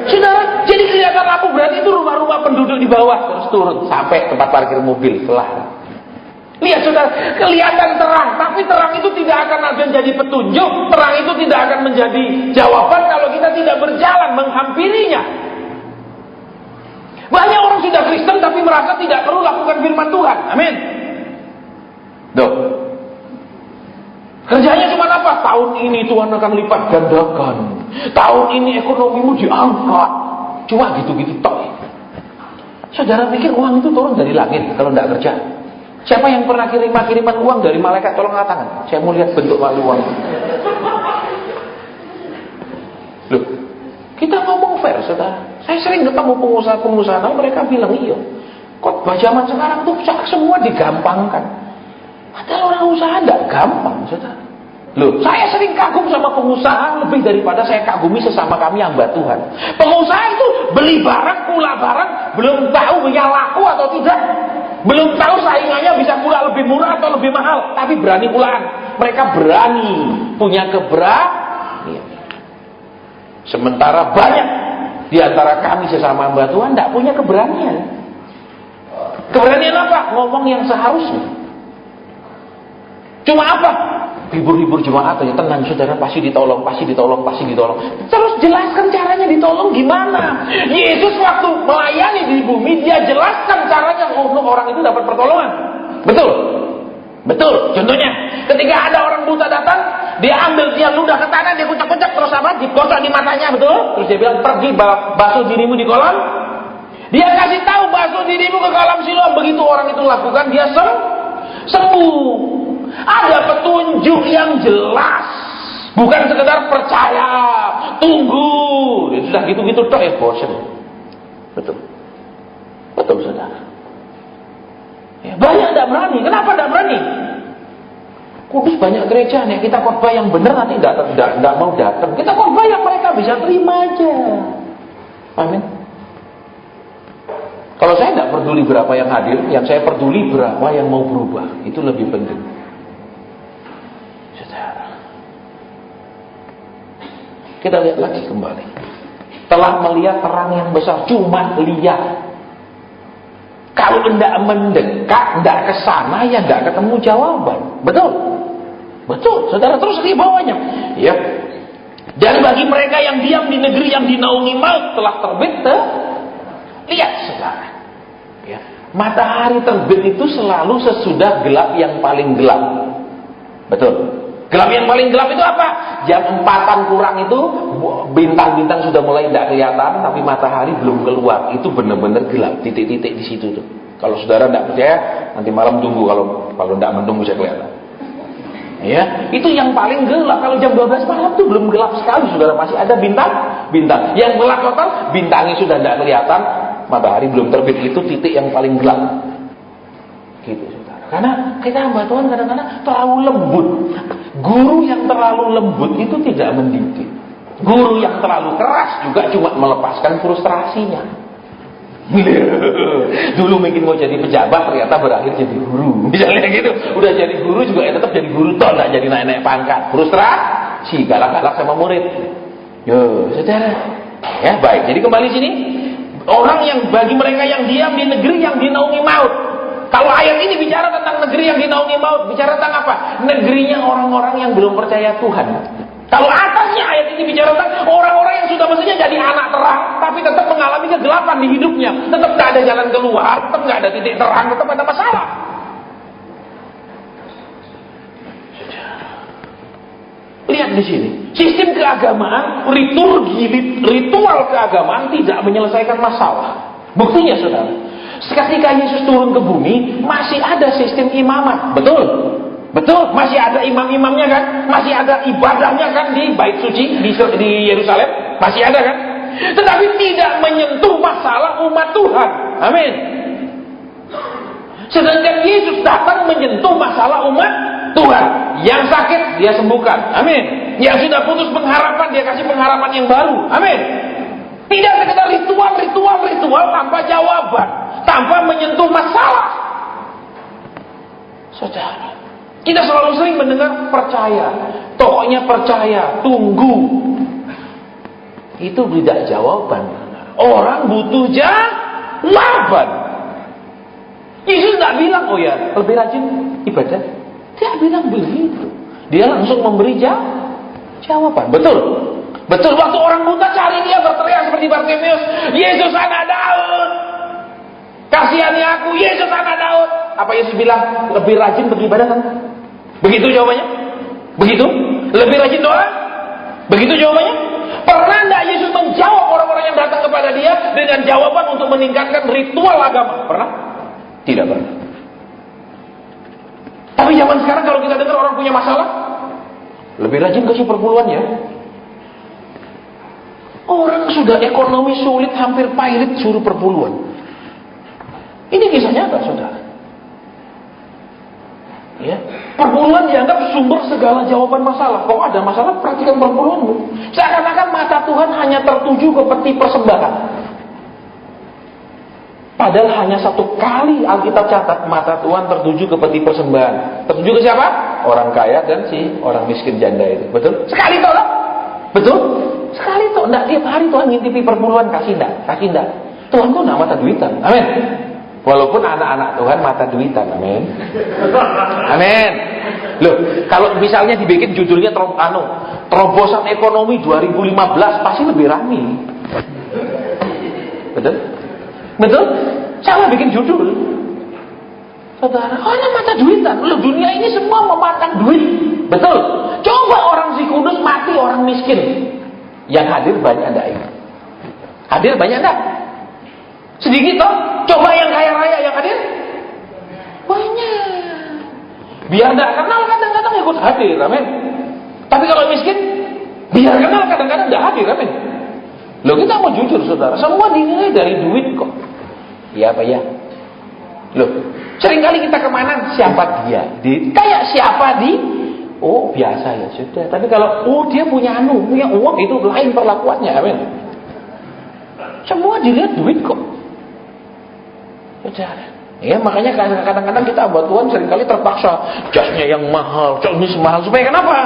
Saudara, jadi kelihatan lampu, berarti itu rumah-rumah penduduk di bawah. Terus turun, sampai tempat parkir mobil, telah. Lihat saudara, kelihatan terang. Tapi terang itu tidak akan menjadi petunjuk. Terang itu tidak akan menjadi jawaban kalau kita tidak berjalan menghampirinya. Banyak orang sudah Kristen tapi merasa tidak perlu lakukan firman Tuhan. Amin. Duh. Kerjanya cuma apa? Tahun ini Tuhan akan lipat gandakan. Tahun ini ekonomimu diangkat. Cuma gitu-gitu toh. Saudara pikir uang itu turun dari langit kalau tidak kerja? Siapa yang pernah kiriman uang dari malaikat? Tolong angkat tangan. Saya mau lihat bentuk uang. Loh, kita ngomong fair, saudara. Saya sering ketemu pengusaha-pengusaha, mereka bilang, iya, khotbah zaman sekarang tuh semua digampangkan. Padahal orang usaha tidak gampang, saudara. Loh, saya sering kagum sama pengusaha lebih daripada saya kagumi sesama kami hamba Tuhan. Pengusaha itu beli barang, pula barang, belum tahu dia laku atau tidak. Belum tahu saingannya bisa pula lebih murah atau lebih mahal, tapi berani pulaan. Mereka berani, punya keberanian. Sementara banyak di antara kami sesama hamba Tuhan tidak punya keberanian. Keberanian apa? Ngomong yang seharusnya. Cuma apa? Hibur-hibur jemaat aja, tenang saudara, pasti ditolong. Terus jelaskan caranya ditolong gimana? Yesus waktu melayani di bumi, dia jelaskan caranya untuk orang itu dapat pertolongan. Betul. Contohnya, ketika ada orang buta datang, dia ambil tiang ludah ke tanah, dia kucek-kucek, terus apa? Dikocok di matanya, betul? Terus dia bilang, pergi basuh dirimu di kolam. Dia kasih tahu basuh dirimu ke kolam Siloam. Begitu orang itu lakukan, dia sembuh. Ada petunjuk yang jelas, bukan sekedar percaya, tunggu. Sudah gitu-gitu toh ya bosan. Betul saudara. Ya, banyak tidak berani. Kenapa tidak berani? Kudus banyak gereja nih, kita khotbah yang benar nanti tidak mau datang. Kita khotbah yang mereka bisa terima aja. Amin. Kalau saya tidak peduli berapa yang hadir, yang saya peduli berapa yang mau berubah. Itu lebih penting. Kita lihat lagi kembali. Telah melihat terang yang besar, cuma lihat. Kalau tidak mendekat, tidak ke sana, ya tidak ketemu jawaban. Betul, saudara, terus di bawahnya. Ya. Dan bagi mereka yang diam di negeri yang dinaungi maut telah terbit. Lihat, saudara. Ya. Matahari terbit itu selalu sesudah gelap yang paling gelap. Betul. Gelap yang paling gelap itu apa? Jam 4-an kurang itu bintang-bintang sudah mulai tidak kelihatan, tapi matahari belum keluar. Itu benar-benar gelap, titik-titik di situ tuh. Kalau saudara tidak percaya, nanti malam tunggu, kalau tidak menunggu bisa kelihatan. Ya, itu yang paling gelap. Kalau jam 12 malam tuh belum gelap sekali, saudara, masih ada bintang. Yang gelap total, bintangnya sudah tidak kelihatan, matahari belum terbit. Itu titik yang paling gelap. Gitu, saudara. Karena kita hamba Tuhan kadang-kadang terlalu lembut. Guru yang terlalu lembut itu tidak mendidik. Guru yang terlalu keras juga cuma melepaskan frustrasinya. Dulu mungkin mau jadi pejabat, ternyata berakhir jadi guru. Misalnya gitu. Udah jadi guru juga tetap jadi guru toh, nggak jadi naik-naik pangkat. Frustrasi, galak-galak sama murid. Yo, saudara. Ya, baik. Jadi kembali sini. Orang yang bagi mereka yang diam di negeri yang dinaungi maut. Kalau ayat ini bicara tentang negeri yang dinaungi maut, bicara tentang apa? Negerinya orang-orang yang belum percaya Tuhan. Kalau atasnya ayat ini bicara tentang orang-orang yang sudah mestinya jadi anak terang, tapi tetap mengalami kegelapan di hidupnya, tetap tidak ada jalan keluar, tetap nggak ada titik terang, tetap ada masalah. Lihat di sini, sistem keagamaan, liturgi, ritual keagamaan tidak menyelesaikan masalah. Buktinya saudara, ketika Yesus turun ke bumi, masih ada sistem imamat, betul? Betul, masih ada imam-imamnya kan, masih ada ibadahnya kan di bait suci di Yerusalem, masih ada kan? Tetapi tidak menyentuh masalah umat Tuhan. Amin. Sedangkan Yesus datang menyentuh masalah umat Tuhan. Yang sakit dia sembuhkan. Amin. Yang sudah putus pengharapan dia kasih pengharapan yang baru. Amin. Tidak sekedar ritual tanpa jawaban, tanpa menyentuh masalah. Saudara, kita selalu sering mendengar percaya, pokoknya percaya, tunggu. Itu tidak jawaban. Orang butuh jawaban. Yesus tidak bilang, oh ya, lebih rajin ibadah. Dia bilang begitu. Dia langsung memberi jawaban. Betul. Betul, waktu orang buta cari dia berteriak seperti Bartimeus, Yesus anak Daud, kasihani aku, Yesus anak Daud. Apa Yesus bilang? Lebih rajin beribadah kan? Begitu jawabannya? Begitu? Lebih rajin doa? Begitu jawabannya? Pernah tidak Yesus menjawab orang-orang yang datang kepada dia dengan jawaban untuk meningkatkan ritual agama? Pernah? Tidak pernah. Tapi zaman sekarang kalau kita dengar orang punya masalah, lebih rajin kasih perpuluhan ya. Orang sudah ekonomi sulit, hampir pailit, suruh perpuluhan. Ini kisah nyata, saudara. Ya, perpuluhan dianggap sumber segala jawaban masalah. Kalau ada masalah, praktikan perpuluhanmu. Seakan-akan mata Tuhan hanya tertuju ke peti persembahan. Padahal hanya satu kali Alkitab catat mata Tuhan tertuju ke peti persembahan. Tertuju ke siapa? Orang kaya dan si orang miskin janda itu. Betul? Sekali toh? Betul? Sekali toh. Tidak tiap hari Tuhan ngintipi perpuluhan. Kasih enggak? Tuhan tuh enggak mata duitan. Amin. Walaupun anak-anak Tuhan mata duitan. Amin. Amin. Loh, kalau misalnya dibikin judulnya terobosan ekonomi 2015 pasti lebih ramai. Betul? Betul? Salah bikin judul. Saudara, orang mata duitan. Loh, dunia ini semua memakan duit. Betul? Coba orang si kudus mati orang miskin. Yang hadir banyak enggak ini? Hadir banyak enggak? Sedikit toh? Coba yang kaya raya yang hadir? Banyak. Biar enggak kenal kadang-kadang ikut hadir, amin. Tapi kalau miskin, biar kenal kadang-kadang enggak hadir, amin. Loh, kita mau jujur saudara, semua dinilai dari duit kok. Iya apa ya? Loh, seringkali kita kemana? Siapa dia? Kayak siapa di? Oh, biasa ya sudah. Tapi kalau dia punya punya uang, itu lain perlakuannya, amin. Semua dilihat duit kok. Saudara. Ya, makanya kadang-kadang kita buat Tuhan seringkali terpaksa jasnya yang mahal, ini semahal supaya kenapa?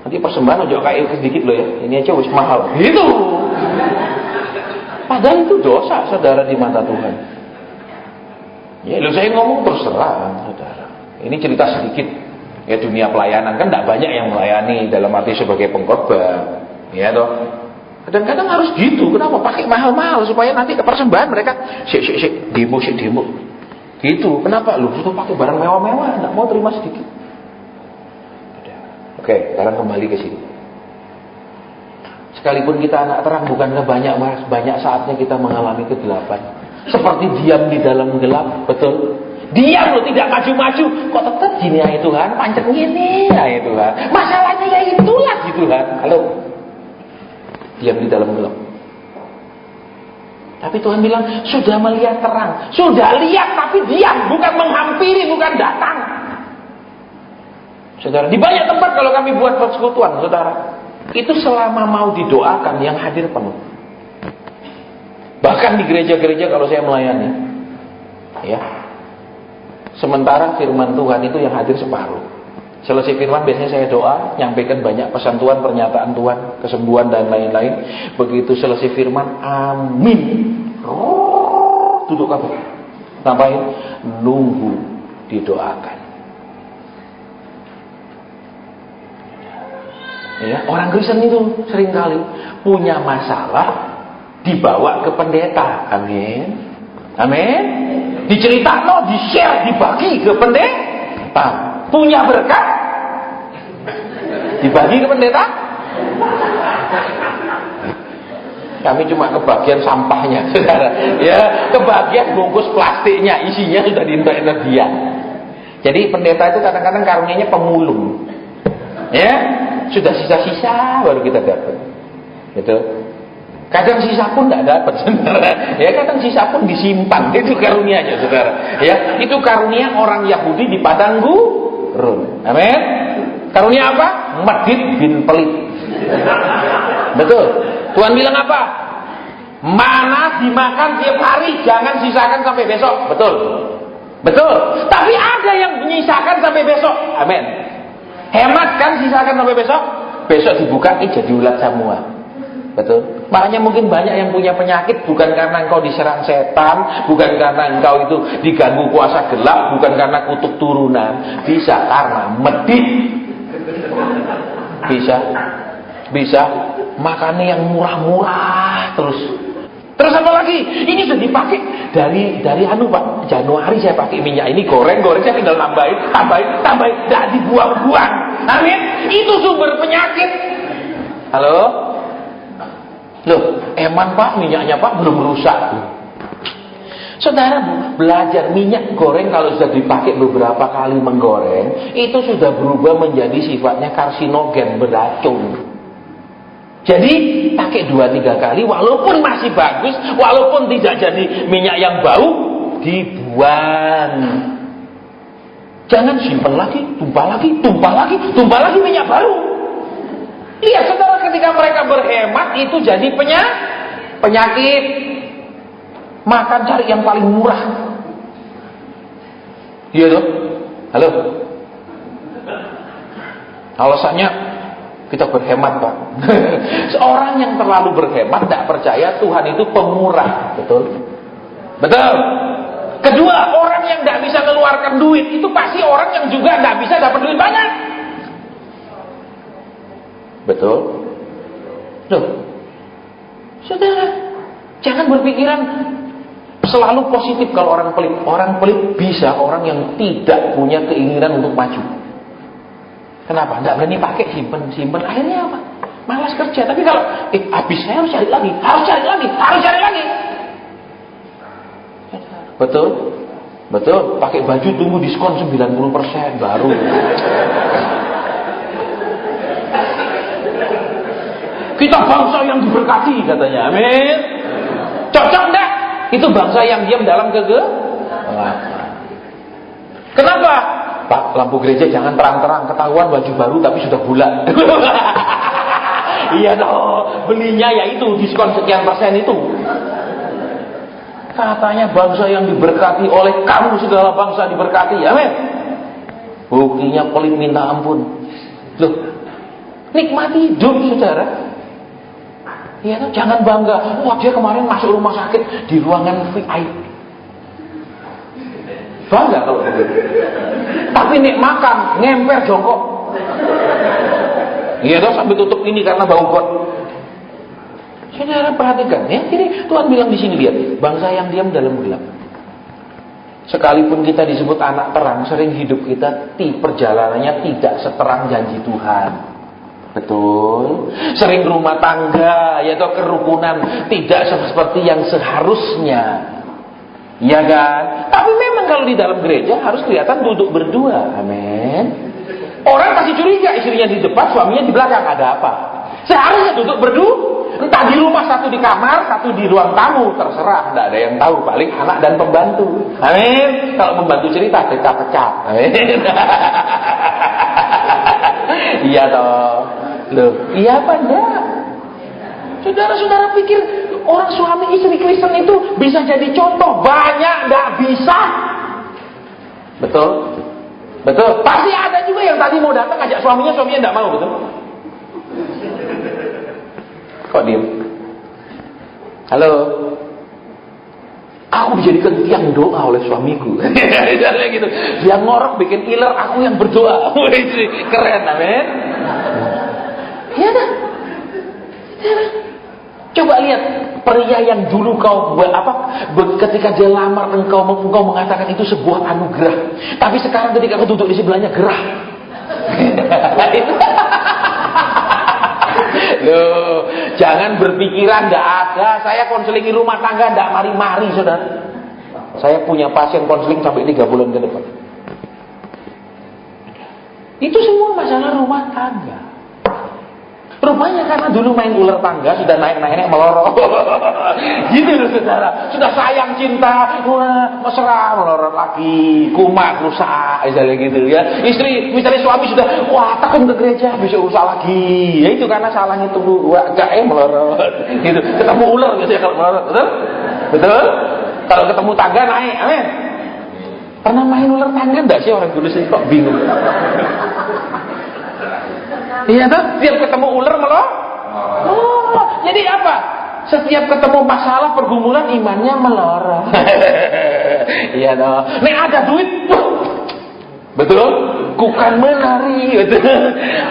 Nanti persembahan aja kayak sedikit loh ya. Ini aja wis mahal. Gitu. Padahal itu dosa saudara di mata Tuhan. Ya, lo saya ngomong terus terang saudara. Ini cerita sedikit. Ya, dunia pelayanan kan tidak banyak yang melayani dalam arti sebagai pengkhotbah. Ya toh. Kadang-kadang harus gitu. Kenapa? Pakai mahal-mahal supaya nanti ke persembahan mereka demo. Gitu. Kenapa? Lu sudah pakai barang mewah-mewah, enggak mau terima sedikit. Oke, sekarang kembali ke sini. Sekalipun kita anak terang, bukankah banyak saatnya kita mengalami kegelapan? Seperti diam di dalam gelap, betul? Diam loh, tidak maju-maju. Kok tetap gini ya Tuhan? Pancet gini ya Tuhan. Masalahnya ya itulah gitu Tuhan. Halo. Diam di dalam gelap. Tapi Tuhan bilang, sudah melihat terang. Sudah lihat tapi diam, bukan menghampiri, bukan datang. Saudara, di banyak tempat kalau kami buat persekutuan, saudara, itu selama mau didoakan yang hadir penuh. Bahkan di gereja-gereja kalau saya melayani, ya, sementara firman Tuhan itu yang hadir separuh. Selesai firman biasanya saya doa, nyampaikan banyak pesan Tuhan, pernyataan Tuhan, kesembuhan dan lain-lain. Begitu selesai firman, amin. Duduk kabur. Ngapain? Nunggu didoakan. Ya, orang Kristen itu seringkali punya masalah dibawa ke pendeta. Amin. Amin. Diceritakan, di-share, dibagi ke pendeta. Punya berkat dibagi ke pendeta. Kami cuma kebagian sampahnya, saudara. Ya, kebagian bungkus plastiknya, isinya sudah diintai dia. Jadi pendeta itu kadang-kadang karunianya pemulung. Ya, sudah sisa-sisa baru kita dapat. Gitu. Kadang sisa pun tidak dapat, saudara. Ya, kadang sisa pun disimpan. Itu karunianya, saudara. Ya, itu karunia orang Yahudi di padang gurun. Amin. Karunia apa? Medit bin pelit. Betul. Tuhan bilang apa? Mana dimakan tiap hari, jangan sisakan sampai besok. Betul. Betul. Tapi ada yang menyisakan sampai besok. Amin. Hemat kan, sisakan sampai besok. Besok dibuka jadi ulat semua. Betul. Makanya mungkin banyak yang punya penyakit bukan karena engkau diserang setan, bukan karena engkau itu diganggu kuasa gelap, bukan karena kutuk turunan. Bisa karena medit. Bisa makannya yang murah-murah terus apa lagi? Ini sudah dipakai dari Pak. Januari saya pakai minyak ini, goreng saya tinggal tambahin, tidak dibuang-buang. Amin. Itu sumber penyakit. Halo? Loh, eman Pak, minyaknya Pak belum rusak. Saudara belajar minyak goreng kalau sudah dipakai beberapa kali menggoreng, itu sudah berubah menjadi sifatnya karsinogen, beracun. Jadi pakai 2-3 kali, walaupun masih bagus, walaupun tidak jadi minyak yang bau, dibuang. Jangan simpan lagi, tumpah lagi minyak baru. Iya, saudara, ketika mereka berhemat itu jadi penyakit. Makan cari yang paling murah. Iya dong. Halo. Alasannya kita berhemat, Pak. Seorang yang terlalu berhemat tidak percaya Tuhan itu pemurah. Betul. Kedua, orang yang tidak bisa mengeluarkan duit itu pasti orang yang juga tidak bisa dapat duit banyak. Betul. Loh, saudara, jangan berpikiran selalu positif kalau orang pelit. Orang pelit bisa orang yang tidak punya keinginan untuk maju. Kenapa? Tidak berani pakai, simpen. Akhirnya apa? Malas kerja. Tapi kalau habis saya harus cari lagi. Betul. Pakai baju tunggu diskon 90% baru. Kita bangsa yang diberkati katanya. Amin. Cocok enggak? Itu bangsa yang diam dalam kegelapan. Kenapa? Pak, lampu gereja jangan terang-terang, ketahuan baju baru tapi sudah bulat. Iya dong, belinya yaitu diskon sekian persen itu. Katanya bangsa yang diberkati, oleh kamu segala bangsa diberkati. Amin. Buktinya pelit minta ampun. Loh, nikmati hidup, saudara. Iya toh, jangan bangga. Wah, dia kemarin masuk rumah sakit di ruangan VIP. Bangga kalau begitu. Tapi nek makan ngemper jongkok. Iya toh, sampai tutup ini karena bau got. Saudara perhatikan ya, jadi Tuhan bilang di sini, lihat, bangsa yang diam dalam gelap. Sekalipun kita disebut anak terang, sering hidup kita perjalanannya tidak seterang janji Tuhan. Betul. Sering rumah tangga yaitu kerukunan tidak seperti yang seharusnya. Iya kan? Tapi memang kalau di dalam gereja harus kelihatan duduk berdua. Amin. Orang pasti curiga, istrinya di depan, suaminya di belakang, ada apa? Seharusnya duduk berdua. Entah di rumah, satu di kamar, satu di ruang tamu, terserah, tidak ada yang tahu, paling anak dan pembantu. Amin. Kalau pembantu cerita, kita pecah. Amin. Iya toh. Loh, iya apa enggak? Saudara-saudara pikir orang suami istri Kristen itu bisa jadi contoh? Banyak enggak bisa. Betul? Betul. Pasti ada juga yang tadi mau datang ajak suaminya enggak mau, betul? Kok diem? Halo? Aku dijadikan tiang doa oleh suamiku. Gitu. Dia ngorok bikin iler, aku yang berdoa. Keren, amin. Iya dah. Coba lihat pria yang dulu kau ketika dia lamar engkau mengatakan itu sebuah anugerah. Tapi sekarang ketika kau duduk di sebelahnya gerah. Loh, jangan berpikiran enggak ada. Saya konseling rumah tangga enggak mari-mari, saudara. Saya punya pasien konseling sampai 3 bulan ke depan. Itu semua masalah rumah tangga. Rupanya karena dulu main ular tangga, sudah naik-naik melorot. Gitu loh saudara. Sudah sayang cinta, wah mesra melorot lagi, kumat rusak, misalnya gitu ya. Istri, misalnya suami sudah, wah takut ke gereja, bisa rusak lagi. Ya itu karena salahnya tuh melorot. Gitu. Ketemu ular biasanya kalau melorot, betul? Betul? Kalau ketemu tangga naik, amin. Pernah main ular tangga enggak sih orang dulu sih kok bingung? Iya tuh, setiap ketemu ular melorot. Oh, jadi apa? Setiap ketemu masalah pergumulan imannya melorot. Iya toh. Nek ada duit, betul? Bukan menari, betul.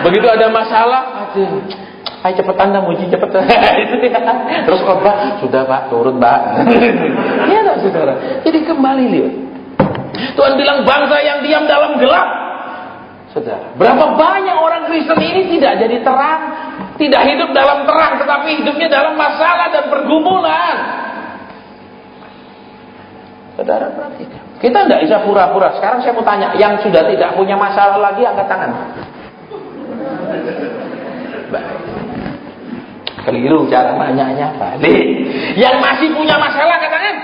Begitu ada masalah, aduh, ayo cepetan dah muji cepetan. Itu ya. Terus khotbah, sudah Pak, turun Pak. Iya toh saudara. Jadi kembali lihat. Tuhan bilang bangsa yang diam dalam gelap. Saudara, berapa banyak orang Kristen ini tidak jadi terang, tidak hidup dalam terang, tetapi hidupnya dalam masalah dan pergumulan. Saudara perhatikan, kita tidak bisa pura-pura. Sekarang saya mau tanya, yang sudah tidak punya masalah lagi angkat tangan. Keliru cara nanyanya Pak. Yang masih punya masalah angkat tangan.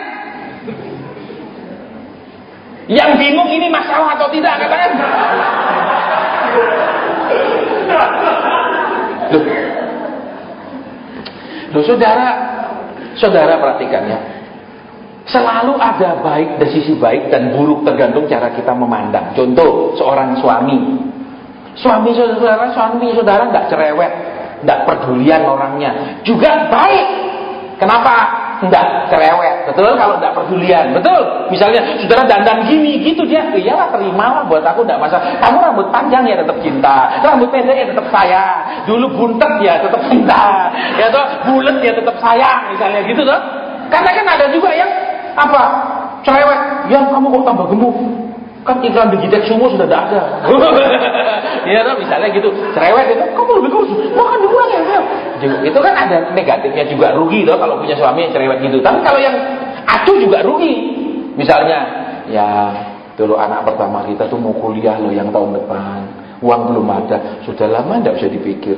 Yang bingung ini masalah atau tidak angkat tangan. Loh saudara perhatikan ya. Selalu ada baik dan sisi baik dan buruk tergantung cara kita memandang. Contoh seorang suami saudara nggak cerewet, nggak pedulian orangnya, juga baik. Kenapa? Nggak cerewet, betul? Kalau nggak pedulian, betul? Misalnya saudara dandan gini, gitu dia, iyalah terimalah buat aku nggak masalah. Kamu rambut panjang ya tetap cinta, rambut pendek ya tetap sayang. Dulu buntet ya tetap cinta, ya toh bulat ya tetap sayang, misalnya gitu toh. Karena kan ada juga yang apa? Cerewet, yang kamu kok tambah gemuk? Kan iklan digitek semua sudah tidak ada. Ya toh misalnya gitu, cerewet itu, kamu lebih kurus, makan duluan ya. Itu kan ada negatifnya juga, rugi toh kalau punya suami yang cerewet gitu. Tapi kalau yang acuh juga rugi. Misalnya, ya dulu anak pertama kita tuh mau kuliah loh yang tahun depan, uang belum ada, sudah lama tidak bisa dipikir.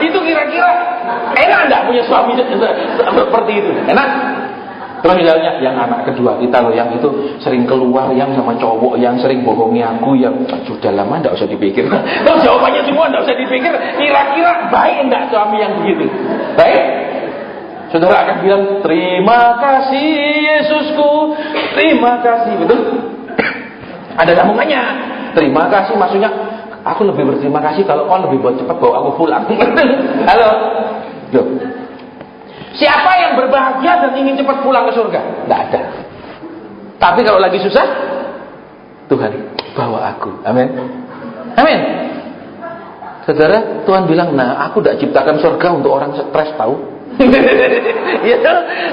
Itu kira-kira enak enggak punya suami seperti itu? Enak? Terus misalnya yang anak kedua kita loh yang itu sering keluar yang sama cowok yang sering bohongi aku, yang sudah lama enggak usah dipikir. Terus jawabannya semua enggak usah dipikir. Kira-kira baik enggak suami yang begitu? Baik? Saudara akan bilang terima kasih Yesusku, terima kasih, betul? Ada sambungannya. Terima kasih maksudnya aku lebih berterima kasih kalau kau lebih buat cepat bawa aku pulang. Halo. Loh. Siapa yang berbahagia dan ingin cepat pulang ke surga? Tidak ada. Tapi kalau lagi susah, Tuhan bawa aku. Amin. Amin. Saudara, Tuhan bilang, nah aku tidak ciptakan surga untuk orang stres, tahu? Ya,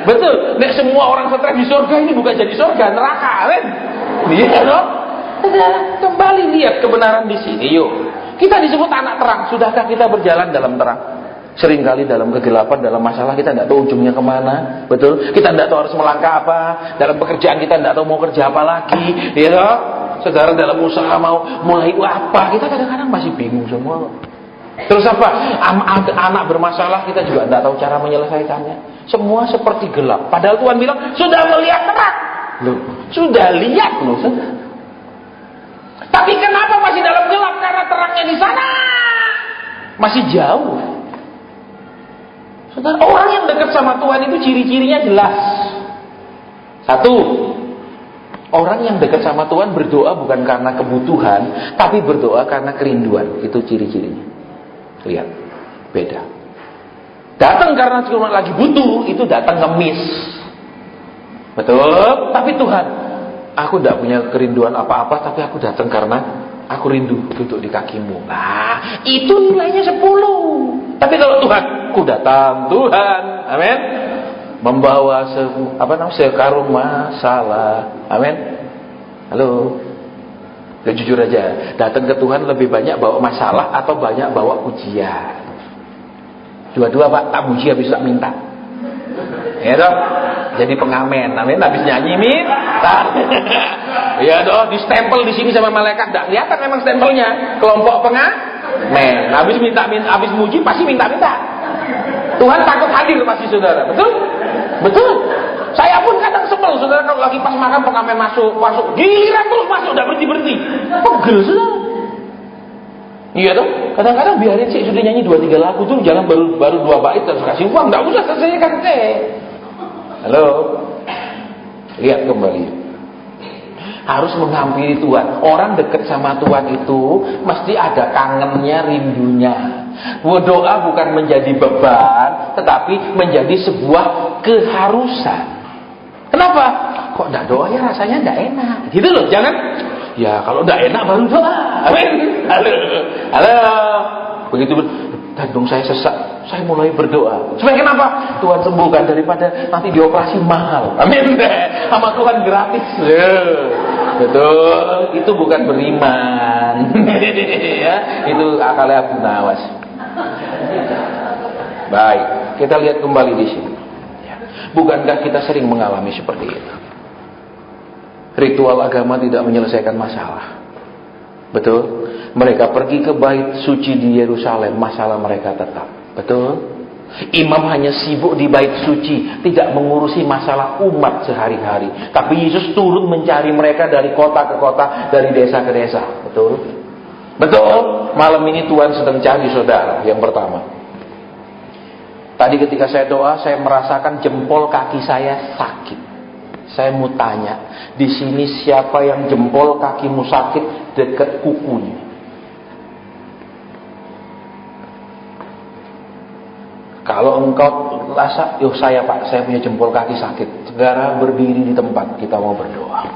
betul. Nek semua orang stres di surga ini bukan jadi surga, neraka. Amin. Iya loh. Saudara, kembali lihat kebenaran di sini. Yuk, kita disebut anak terang. Sudahkah kita berjalan dalam terang? Seringkali dalam kegelapan, dalam masalah kita tidak tahu ujungnya kemana, betul? Kita tidak tahu harus melangkah apa. Dalam pekerjaan kita tidak tahu mau kerja apa lagi, ya toh? Saudara dalam usaha mau mulai apa? Kita kadang-kadang masih bingung semua. Terus apa? Anak bermasalah kita juga tidak tahu cara menyelesaikannya. Semua seperti gelap. Padahal Tuhan bilang sudah melihat terang. Loh, sudah lihat loh. Tapi kenapa masih dalam gelap? Karena terangnya di sana. Masih jauh. Saudara, orang yang dekat sama Tuhan itu ciri-cirinya jelas. Satu, orang yang dekat sama Tuhan berdoa bukan karena kebutuhan, tapi berdoa karena kerinduan. Itu ciri-cirinya. Lihat, beda. Datang karena cuma lagi butuh, itu datang ngemis. Betul? Tapi Tuhan, aku tidak punya kerinduan apa-apa, tapi aku datang karena aku rindu duduk di kakimu. Nah, itu nilainya 10. Tapi kalau Tuhan, ku datang Tuhan, amin, membawa sekarung masalah, amin. Halo, ya, jujur aja, datang ke Tuhan lebih banyak bawa masalah atau banyak bawa pujian? Dua-dua Pak, tak puji habis tak minta. Ya toh? Jadi pengamen, amin. Habis nyanyi minta. Ya toh, di stempel di sini sama malaikat, enggak kelihatan memang stempelnya. Kelompok pengamen. Habis habis muji pasti minta-minta. Tuhan takut hadir pasti saudara. Betul? Betul. Saya pun kadang sebel saudara kalau lagi pas makan pengamen masuk, giliran terus masuk, enggak berhenti. Pegel saudara. Iya toh, kadang-kadang biarin sih sudah nyanyi 2-3 lagu tuh, jangan baru 2 bait terus kasih uang, enggak usah selesaikan Halo, lihat kembali. Harus menghampiri Tuhan. Orang dekat sama Tuhan itu mesti ada kangennya, rindunya. Berdoa bukan menjadi beban, tetapi menjadi sebuah keharusan. Kenapa? Kok enggak doa ya rasanya enggak enak. Gitu loh, jangan. Ya kalau enggak enak baru doa. Amin. Halo. Begitu jantung saya sesak, saya mulai berdoa. Supaya kenapa? Tuhan sembuhkan daripada nanti dioperasi mahal. Amin. Sama Tuhan gratis. Betul. Itu bukan beriman. Ya, itu akalnya Abu Nawas. Baik, kita lihat kembali di sini. Bukankah kita sering mengalami seperti itu? Ritual agama tidak menyelesaikan masalah. Betul? Mereka pergi ke bait suci di Yerusalem, masalah mereka tetap. Betul? Imam hanya sibuk di bait suci, tidak mengurusi masalah umat sehari-hari. Tapi Yesus turun mencari mereka dari kota ke kota, dari desa ke desa. Betul? Betul? Malam ini Tuhan sedang cari saudara. Yang pertama, tadi ketika saya doa, saya merasakan jempol kaki saya sakit. Saya mau tanya, di sini siapa yang jempol kakimu sakit dekat kukunya? Kalau engkau rasa, saya Pak, saya punya jempol kaki sakit, segera berdiri di tempat, kita mau berdoa.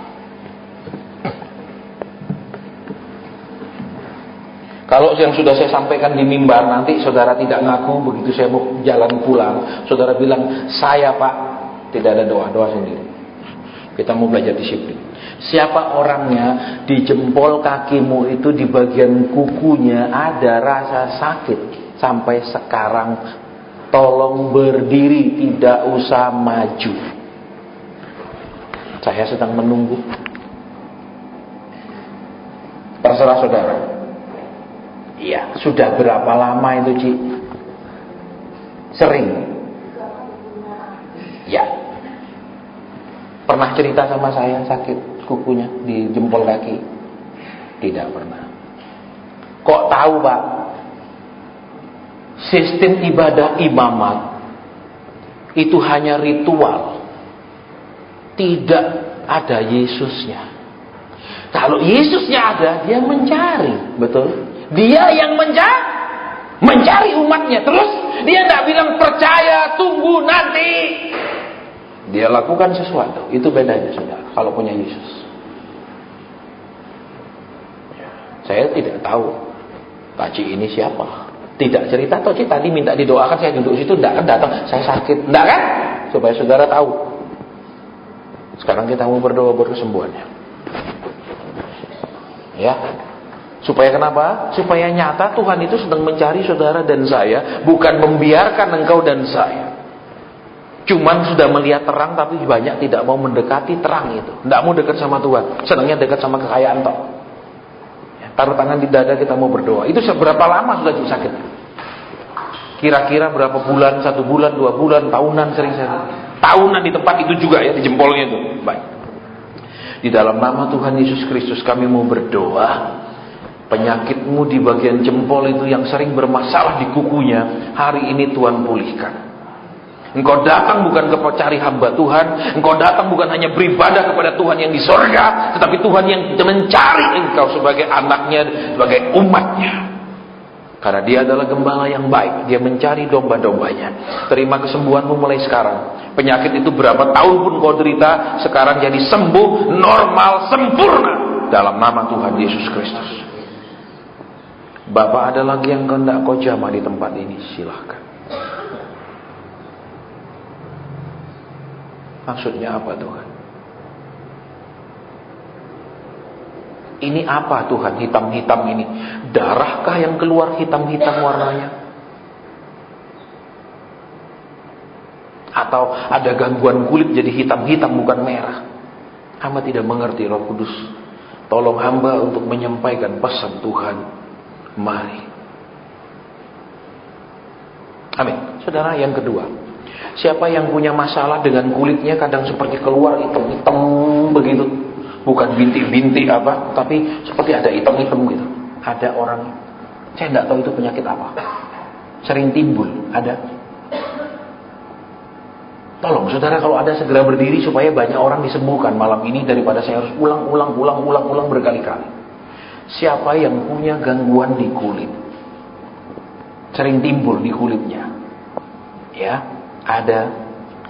Kalau yang sudah saya sampaikan di mimbar, nanti saudara tidak ngaku, begitu saya mau jalan pulang, saudara bilang, saya Pak, tidak ada doa sendiri. Kita mau belajar disiplin. Siapa orangnya di jempol kakimu itu di bagian kukunya ada rasa sakit sampai sekarang, tolong berdiri, tidak usah maju. Saya sedang menunggu. Terserah saudara. Iya, sudah berapa lama itu, Ci? Sering? Ya. Pernah cerita sama saya sakit kukunya di jempol kaki? Tidak pernah. Kok tahu, Pak? Sistem ibadah imamat itu hanya ritual, tidak ada Yesusnya. Kalau Yesusnya ada, dia mencari, betul? Dia yang mencari umatnya. Terus dia tidak bilang percaya, tunggu nanti. Dia lakukan sesuatu. Itu bedanya saudara, kalau punya Yesus. Saya tidak tahu Pak Ci ini siapa. Tidak cerita, toh Ci tadi minta didoakan, saya duduk situ, tidak kan datang, saya sakit, tidak kan? Supaya saudara tahu. Sekarang kita mau berdoa buat kesembuhannya. Ya. Supaya kenapa? Supaya nyata Tuhan itu sedang mencari saudara dan saya, bukan membiarkan engkau dan saya. Cuman sudah melihat terang, tapi banyak tidak mau mendekati terang itu. Tidak mau dekat sama Tuhan, senangnya dekat sama kekayaan toh. Taruh tangan di dada, kita mau berdoa. Itu seberapa lama sudah sakit? Kira-kira berapa bulan? 1 bulan, 2 bulan, tahunan sering saya. Tahunan di tempat itu juga ya, di jempolnya itu. Baik. Di dalam nama Tuhan Yesus Kristus kami mau berdoa. Penyakitmu di bagian jempol itu yang sering bermasalah di kukunya, hari ini Tuhan pulihkan. Engkau datang bukan kepada cari hamba Tuhan, engkau datang bukan hanya beribadah kepada Tuhan yang di sorga, tetapi Tuhan yang mencari engkau sebagai anaknya, sebagai umatnya. Karena dia adalah gembala yang baik, dia mencari domba-dombanya. Terima kesembuhanmu mulai sekarang. Penyakit itu berapa tahun pun kau derita, sekarang jadi sembuh, normal, sempurna dalam nama Tuhan Yesus Kristus. Bapa, ada lagi yang hendak kau jamah di tempat ini, silahkan. Maksudnya apa Tuhan? Ini apa Tuhan hitam-hitam ini? Darahkah yang keluar hitam-hitam warnanya? Atau ada gangguan kulit jadi hitam-hitam bukan merah? Hamba tidak mengerti Roh Kudus. Tolong hamba untuk menyampaikan pesan Tuhan. Mari. Amin. Saudara, yang kedua. Siapa yang punya masalah dengan kulitnya kadang seperti keluar hitam-hitam begitu. Bukan bintik-bintik apa, tapi seperti ada hitam-hitam gitu. Ada orang, saya tidak tahu itu penyakit apa. Sering timbul, ada. Tolong saudara kalau ada segera berdiri supaya banyak orang disembuhkan malam ini daripada saya harus ulang berkali-kali. Siapa yang punya gangguan di kulit, sering timbul di kulitnya, ya. Ada,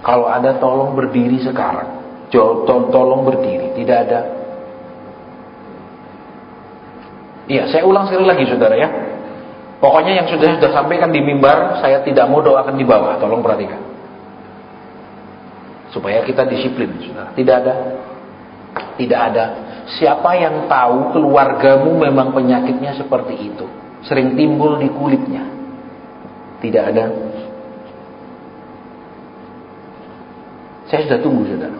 kalau ada tolong berdiri sekarang. Tolong berdiri, tidak ada. Iya, saya ulang sekali lagi saudara ya. Pokoknya yang sudah sampaikan di mimbar, saya tidak mau doakan di bawah. Tolong perhatikan. Supaya kita disiplin saudara. Tidak ada. Siapa yang tahu keluargamu memang penyakitnya seperti itu, sering timbul di kulitnya? Tidak ada. Saya sudah tunggu saudara.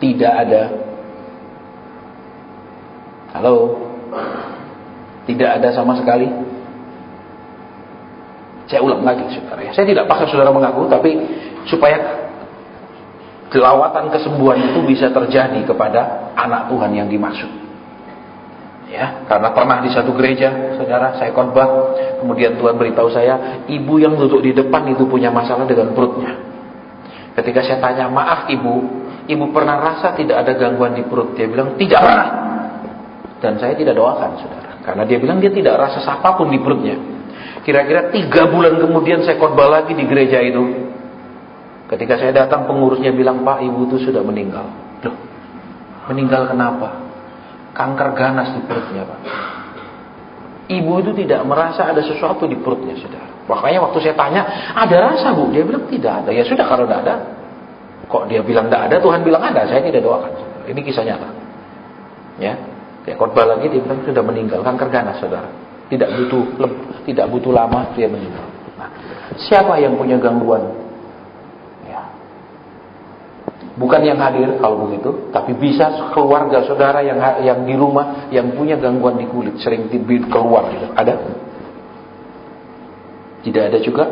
Tidak ada. Halo. Tidak ada sama sekali. Saya ulang lagi saudara ya. Saya tidak paksa saudara mengaku, tapi supaya kelawatan kesembuhan itu bisa terjadi kepada anak Tuhan yang dimaksud. Ya, karena pernah di satu gereja saudara saya khotbah, kemudian Tuhan beritahu saya, ibu yang duduk di depan itu punya masalah dengan perutnya. Ketika saya tanya, maaf ibu pernah rasa tidak ada gangguan di perut? Dia bilang, tidak pernah. Dan saya tidak doakan saudara, karena dia bilang dia tidak rasa apapun di perutnya. Kira-kira 3 bulan kemudian saya khotbah lagi di gereja itu. Ketika saya datang, pengurusnya bilang, Pak, ibu itu sudah meninggal. Loh, meninggal kenapa? Kanker ganas di perutnya Pak. Ibu itu tidak merasa ada sesuatu di perutnya saudara. Makanya waktu saya tanya, ada rasa bu? Dia bilang tidak ada. Ya sudah, kalau tidak ada, kok dia bilang tidak ada, Tuhan bilang ada. Saya tidak doakan saudara. Ini kisah nyata. Ya, dia khotbah lagi, dia bilang sudah meninggal, kanker ganas saudara. Tidak butuh lama dia meninggal. Nah, siapa yang punya gangguan? Ya, bukan yang hadir kalau begitu, tapi bisa keluarga saudara yang di rumah yang punya gangguan di kulit, sering keluar gitu. Ada? Tidak ada juga?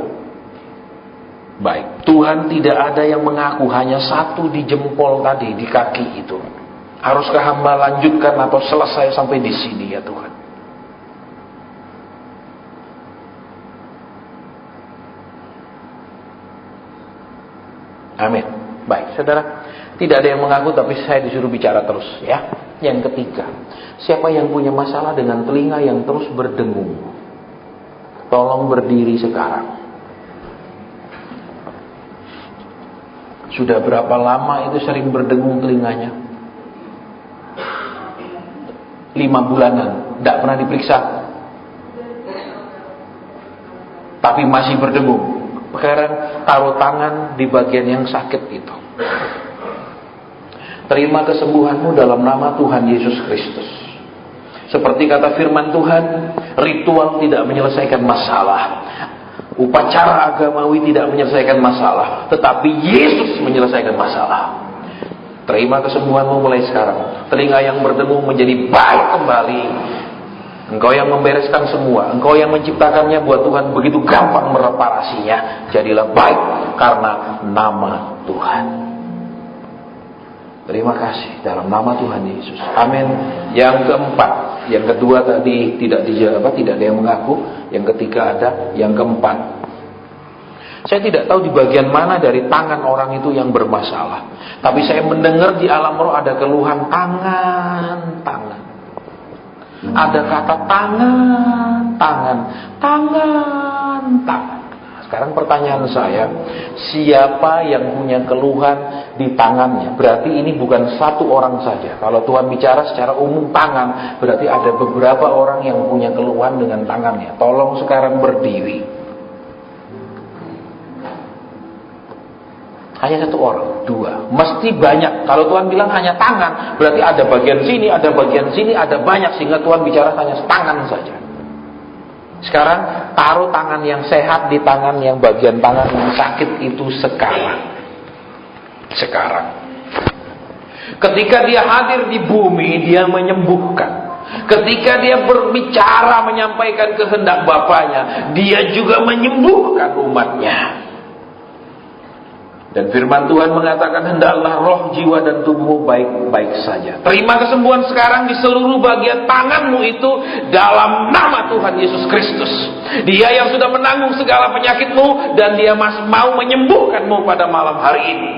Baik, Tuhan tidak ada yang mengaku, hanya satu di jempol tadi, di kaki itu. Haruskah hamba lanjutkan atau selesai sampai di sini ya Tuhan? Amin. Baik, saudara, tidak ada yang mengaku, tapi saya disuruh bicara terus ya. Yang ketiga, siapa yang punya masalah dengan telinga yang terus berdengung? Tolong berdiri sekarang. Sudah berapa lama itu sering berdengung telinganya? 5 bulanan, tidak pernah diperiksa, tapi masih berdengung. Sekarang taruh tangan di bagian yang sakit itu. Terima kesembuhanmu dalam nama Tuhan Yesus Kristus. Seperti kata firman Tuhan, ritual tidak menyelesaikan masalah, upacara agamawi tidak menyelesaikan masalah, tetapi Yesus menyelesaikan masalah. Terima kesembuhanmu mulai sekarang. Telinga yang berdengung menjadi baik kembali. Engkau yang membereskan semua, Engkau yang menciptakannya, buat Tuhan begitu gampang mereparasinya. Jadilah baik karena nama Tuhan. Terima kasih dalam nama Tuhan Yesus. Amin. Yang keempat, Yang kedua tadi tidak ada yang mengaku. Yang ketiga ada. Yang keempat, saya tidak tahu di bagian mana dari tangan orang itu yang bermasalah. Tapi saya mendengar di alam roh ada keluhan tangan. Ada kata tangan. Sekarang pertanyaan saya, siapa yang punya keluhan di tangannya? Berarti ini bukan satu orang saja. Kalau Tuhan bicara secara umum tangan, berarti ada beberapa orang yang punya keluhan dengan tangannya. Tolong sekarang berdiri. Hanya satu orang, dua, mesti banyak. Kalau Tuhan bilang hanya tangan, berarti ada bagian sini, ada banyak, sehingga Tuhan bicara hanya tangan saja. Sekarang taruh tangan yang sehat di tangan yang bagian tangan yang sakit itu sekarang. Ketika dia hadir di bumi, dia menyembuhkan. Ketika dia berbicara menyampaikan kehendak Bapaknya, dia juga menyembuhkan umatnya. Dan firman Tuhan mengatakan, hendaklah roh, jiwa, dan tubuhmu baik-baik saja. Terima kesembuhan sekarang di seluruh bagian tanganmu itu dalam nama Tuhan Yesus Kristus. Dia yang sudah menanggung segala penyakitmu, dan dia masih mau menyembuhkanmu pada malam hari ini.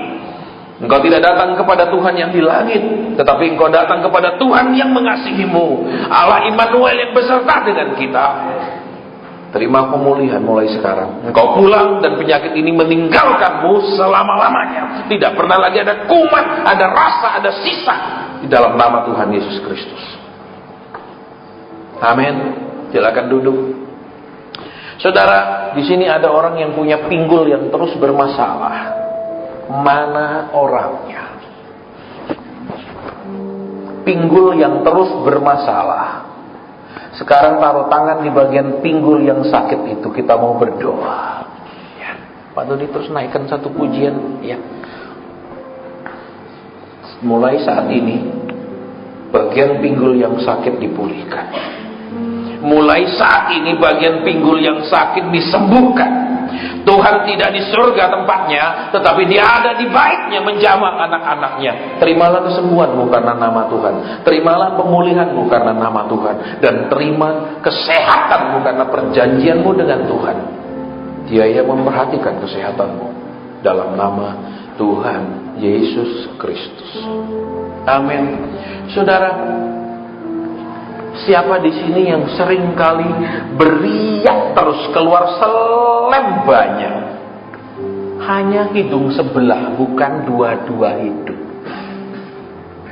Engkau tidak datang kepada Tuhan yang di langit, tetapi engkau datang kepada Tuhan yang mengasihimu, Allah Immanuel yang beserta dengan kita. Terima pemulihan mulai sekarang. Engkau pulang dan penyakit ini meninggalkanmu selama-lamanya. Tidak pernah lagi ada kuman, ada rasa, ada sisa di dalam nama Tuhan Yesus Kristus. Amin. Silakan duduk. Saudara, di sini ada orang yang punya pinggul yang terus bermasalah. Mana orangnya? Pinggul yang terus bermasalah. Sekarang taruh tangan di bagian pinggul yang sakit itu. Kita mau berdoa. Ya. Pak Dodi terus naikkan satu pujian. Ya. Mulai saat ini, bagian pinggul yang sakit dipulihkan. Mulai saat ini, bagian pinggul yang sakit disembuhkan. Tuhan tidak di surga tempatnya, tetapi dia ada di baitnya menjamah anak-anaknya. Terimalah kesembuhanmu karena nama Tuhan. Terimalah pemulihanmu karena nama Tuhan. Dan terima kesehatanmu karena perjanjianmu dengan Tuhan. Dia yang memperhatikan kesehatanmu dalam nama Tuhan Yesus Kristus. Amin. Saudara, siapa di sini yang sering kali beriak terus keluar selembanya? Hanya hidung sebelah, bukan dua-dua hidung.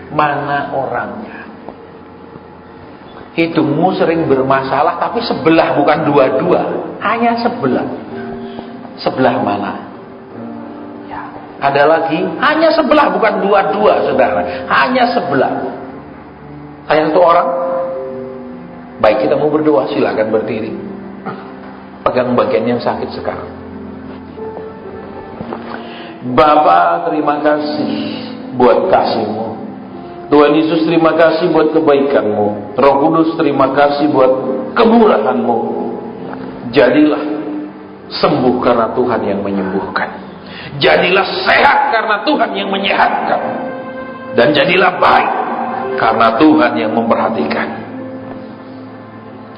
Mana orangnya? Hidungmu sering bermasalah, tapi sebelah bukan dua-dua. Hanya sebelah. Sebelah mana? Ya. Ada lagi, hanya sebelah bukan dua-dua, saudara. Hanya sebelah. Hanya satu orang. Baik, kita mau berdoa, silakan berdiri. Pegang bagian yang sakit sekarang. Bapa, terima kasih buat kasih-Mu. Tuhan Yesus, terima kasih buat kebaikan-Mu. Roh Kudus, terima kasih buat kemurahan-Mu. Jadilah sembuh karena Tuhan yang menyembuhkan. Jadilah sehat karena Tuhan yang menyehatkan. Dan jadilah baik karena Tuhan yang memperhatikan.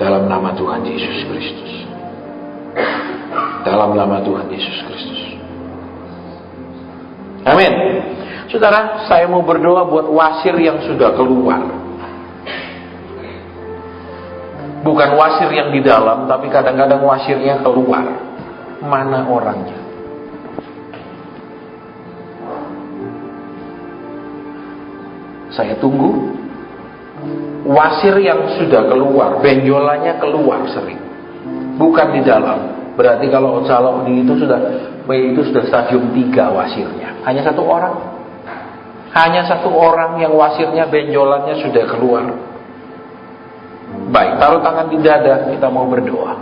Dalam nama Tuhan Yesus Kristus. Dalam nama Tuhan Yesus Kristus. Amin. Saudara, saya mau berdoa buat wasir yang sudah keluar. Bukan wasir yang di dalam, tapi kadang-kadang wasirnya keluar. Mana orangnya? Saya tunggu. Wasir yang sudah keluar, benjolannya keluar sering, bukan di dalam. Berarti kalau itu sudah stadium 3 wasirnya. Hanya satu orang. Hanya satu orang yang wasirnya, benjolannya sudah keluar. Baik, taruh tangan di dada, kita mau berdoa.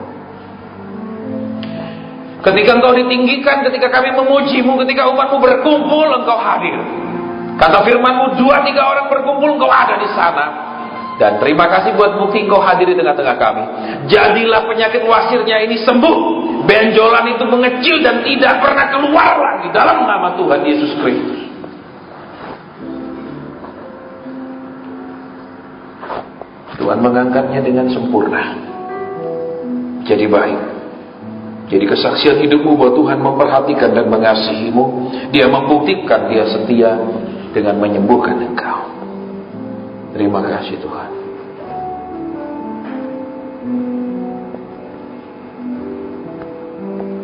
Ketika Engkau ditinggikan, ketika kami memuji-Mu, ketika umat-Mu berkumpul, Engkau hadir. Kata firman-Mu, 2-3 orang berkumpul, Engkau ada di sana. Dan terima kasih buat bukti Engkau hadir di tengah-tengah kami. Jadilah penyakit wasirnya ini sembuh. Benjolan itu mengecil dan tidak pernah keluar lagi dalam nama Tuhan Yesus Kristus. Tuhan mengangkatnya dengan sempurna. Jadi baik. Jadi kesaksian hidupmu bahwa Tuhan memperhatikan dan mengasihimu. Dia membuktikan dia setia dengan menyembuhkan engkau. Terima kasih Tuhan.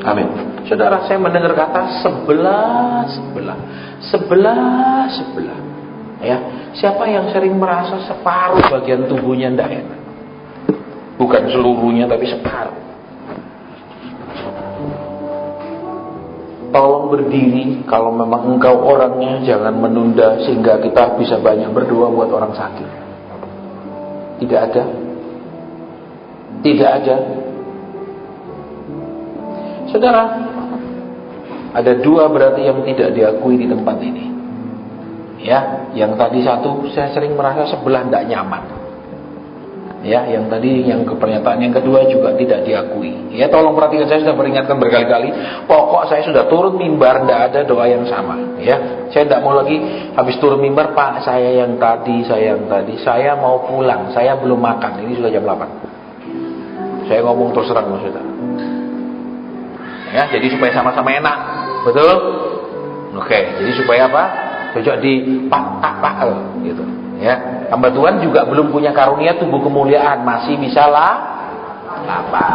Amin. Saudara, saya mendengar kata sebelah. Ya, siapa yang sering merasa separuh bagian tubuhnya tidak enak? Bukan seluruhnya, tapi separuh. Tolong berdiri kalau memang engkau orangnya, jangan menunda sehingga kita bisa banyak berdoa buat orang sakit. Tidak ada. Saudara, ada dua berarti yang tidak diakui di tempat ini. Ya, yang tadi satu, saya sering merasa sebelah tidak nyaman. Ya, yang tadi, yang pernyataan yang kedua juga tidak diakui. Ya, tolong perhatikan, saya sudah peringatkan berkali-kali. Pokok saya sudah turun mimbar, tidak ada doa yang sama. Ya, saya tidak mau lagi habis turun mimbar, Pak, saya yang tadi, saya mau pulang, saya belum makan. Ini sudah jam 8. Saya ngomong terus terang, maksudnya. Ya, jadi supaya sama-sama enak, betul? Oke, jadi supaya apa? Cocok di pak gitu. Ya, hamba Tuhan juga belum punya karunia tubuh kemuliaan, masih bisa lapar.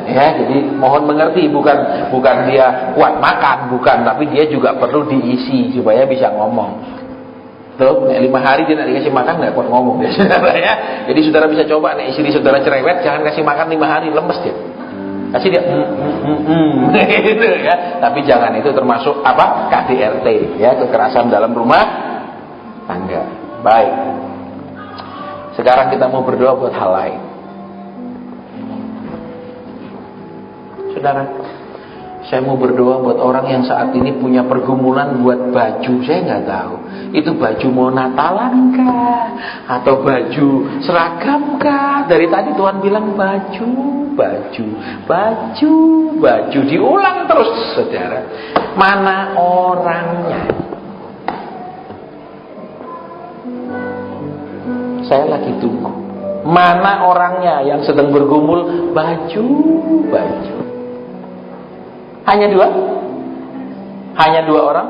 Ya, jadi mohon mengerti, bukan dia kuat makan, bukan, tapi dia juga perlu diisi supaya bisa ngomong. Tuh, 5 hari dia tidak dikasih makan nggak kuat ngomong ya, saudara ya. Jadi saudara bisa coba nih, istri saudara cerewet, jangan kasih makan 5 hari, lemes dia. Kasih dia gitu ya. Tapi jangan, itu termasuk apa? KDRT ya, kekerasan dalam rumah tangga. Baik. Sekarang kita mau berdoa buat hal lain. Saudara, saya mau berdoa buat orang yang saat ini punya pergumulan buat baju. Saya nggak tahu itu baju mau Natalan kah, atau baju seragam kah. Dari tadi Tuhan bilang baju, diulang terus, saudara. Mana orangnya? Saya lagi tunggu. Mana orangnya yang sedang bergumul baju? Hanya 2 orang?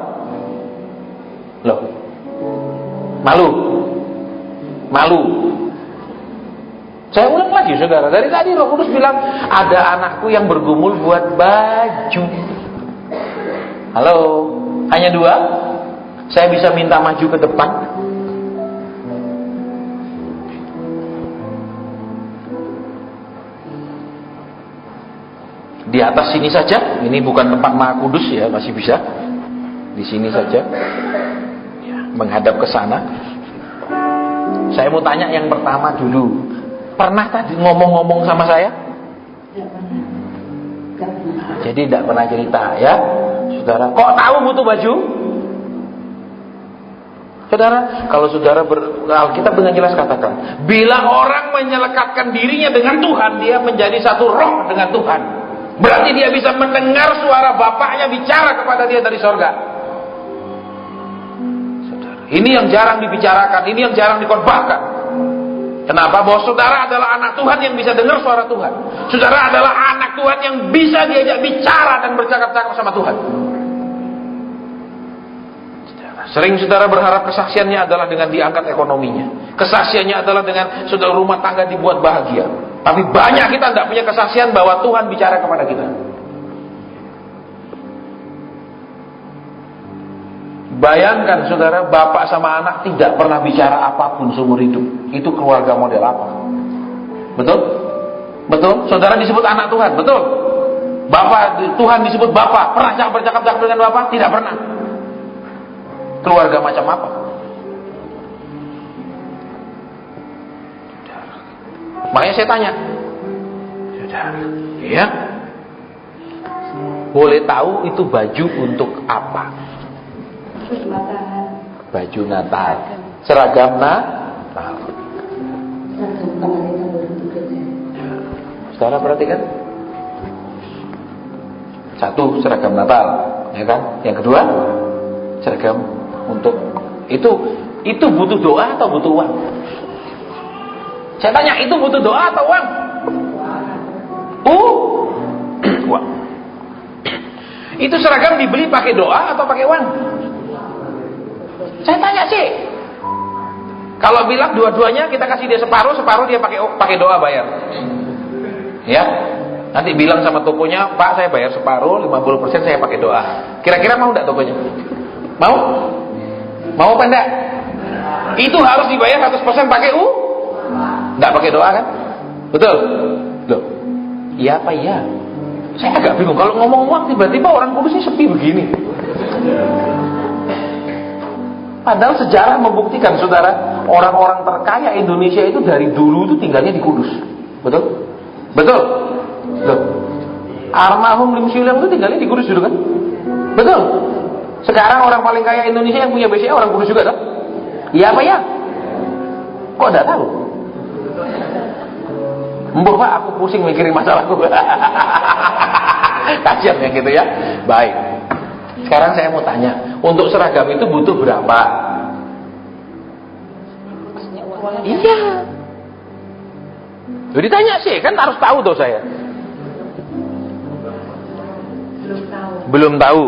Loh, malu. Saya ulang lagi, saudara. Dari tadi Roh Kudus bilang ada anakku yang bergumul buat baju. Halo, hanya 2? Saya bisa minta maju ke depan? Di atas sini saja. Ini bukan tempat Maha Kudus ya, masih bisa. Di sini saja. Ya, menghadap ke sana. Saya mau tanya yang pertama dulu. Pernah tadi ngomong-ngomong sama saya? Jadi tidak pernah cerita ya, saudara. Kok tahu butuh baju? Saudara, kalau saudara Alkitab dengan jelas katakan, bila orang menyelekatkan dirinya dengan Tuhan, dia menjadi satu roh dengan Tuhan. Berarti dia bisa mendengar suara Bapaknya bicara kepada dia dari sorga. Saudara, ini yang jarang dibicarakan, ini yang jarang dikhotbahkan. Kenapa? Bahwa saudara adalah anak Tuhan yang bisa dengar suara Tuhan. Saudara adalah anak Tuhan yang bisa diajak bicara dan bercakap-cakap sama Tuhan. Sering saudara berharap kesaksiannya adalah dengan diangkat ekonominya. Kesaksiannya adalah dengan saudara rumah tangga dibuat bahagia. Tapi banyak kita tidak punya kesaksian bahwa Tuhan bicara kepada kita. Bayangkan saudara, bapak sama anak tidak pernah bicara apapun seumur hidup. Itu keluarga model apa? Betul? Betul? Saudara disebut anak Tuhan, betul? Bapak, Tuhan disebut bapak. Pernah bercakap-cakap dengan bapak? Tidak pernah. Keluarga macam apa? Makanya saya tanya, saudara, ya, boleh tahu itu baju untuk apa? Baju Natal, seragam Natal. Saudara perhatikan, satu seragam Natal, ya kan? Yang kedua seragam untuk itu butuh doa atau butuh uang? Saya tanya, itu butuh doa atau uang? Uang. Itu seragam dibeli pakai doa atau pakai uang? Saya tanya sih. Kalau bilang dua-duanya kita kasih dia separuh dia pakai doa bayar. Ya. Nanti bilang sama tokonya, Pak saya bayar separuh, 50% saya pakai doa. Kira-kira mau enggak tokonya? Mau? Mau apa enggak? Itu harus dibayar 100% pakai enggak pakai doa kan? Betul? Loh. Iya apa iya? Saya agak bingung kalau ngomong uang tiba-tiba orang kudusnya sepi begini. Padahal sejarah membuktikan, saudara, orang-orang terkaya Indonesia itu dari dulu itu tinggalnya di Kudus. Betul? Betul? Loh. Almarhum Lim Siu Liang itu tinggalnya di Kudus juga kan? Betul? Sekarang orang paling kaya Indonesia yang punya BCA orang Kudus juga kan? Iya apa ya? Kok enggak tahu? Mbok Pak, aku pusing mikirin masalahku. Kasian yang gitu ya. Baik. Sekarang saya mau tanya, untuk seragam itu butuh berapa? Iya. Jadi tanya sih, kan harus tahu tuh saya. Belum tahu.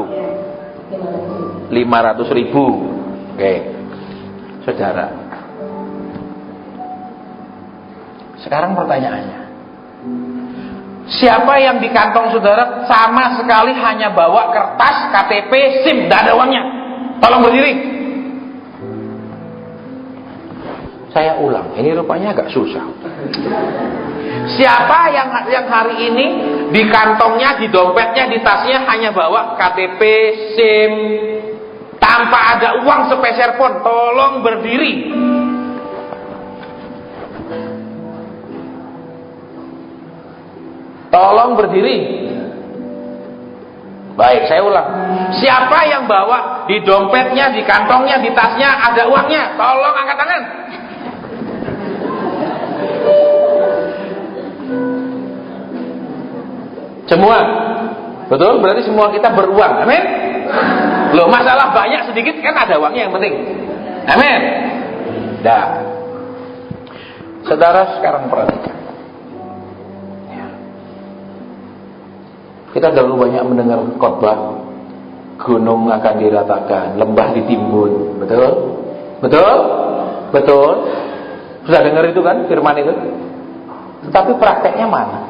500.000. Oke. Saudara. Sekarang pertanyaannya, siapa yang di kantong saudara sama sekali hanya bawa kertas, KTP, SIM, tidak ada uangnya? Tolong berdiri. Saya ulang, ini rupanya agak susah. Siapa yang hari ini di kantongnya, di dompetnya, di tasnya hanya bawa KTP, SIM, tanpa ada uang sepeser pun? Tolong berdiri. Tolong berdiri. Baik, saya ulang. Siapa yang bawa di dompetnya, di kantongnya, di tasnya ada uangnya? Tolong angkat tangan. Semua? Betul? Berarti semua kita beruang. Amin? Loh, masalah banyak sedikit kan ada uangnya yang penting. Amin? Dah. Saudara sekarang perhatikan. Kita terlalu banyak mendengar khotbah, gunung akan diratakan, lembah ditimbun. Betul? Betul? Betul? Sudah dengar itu kan firman itu? Tetapi prakteknya mana?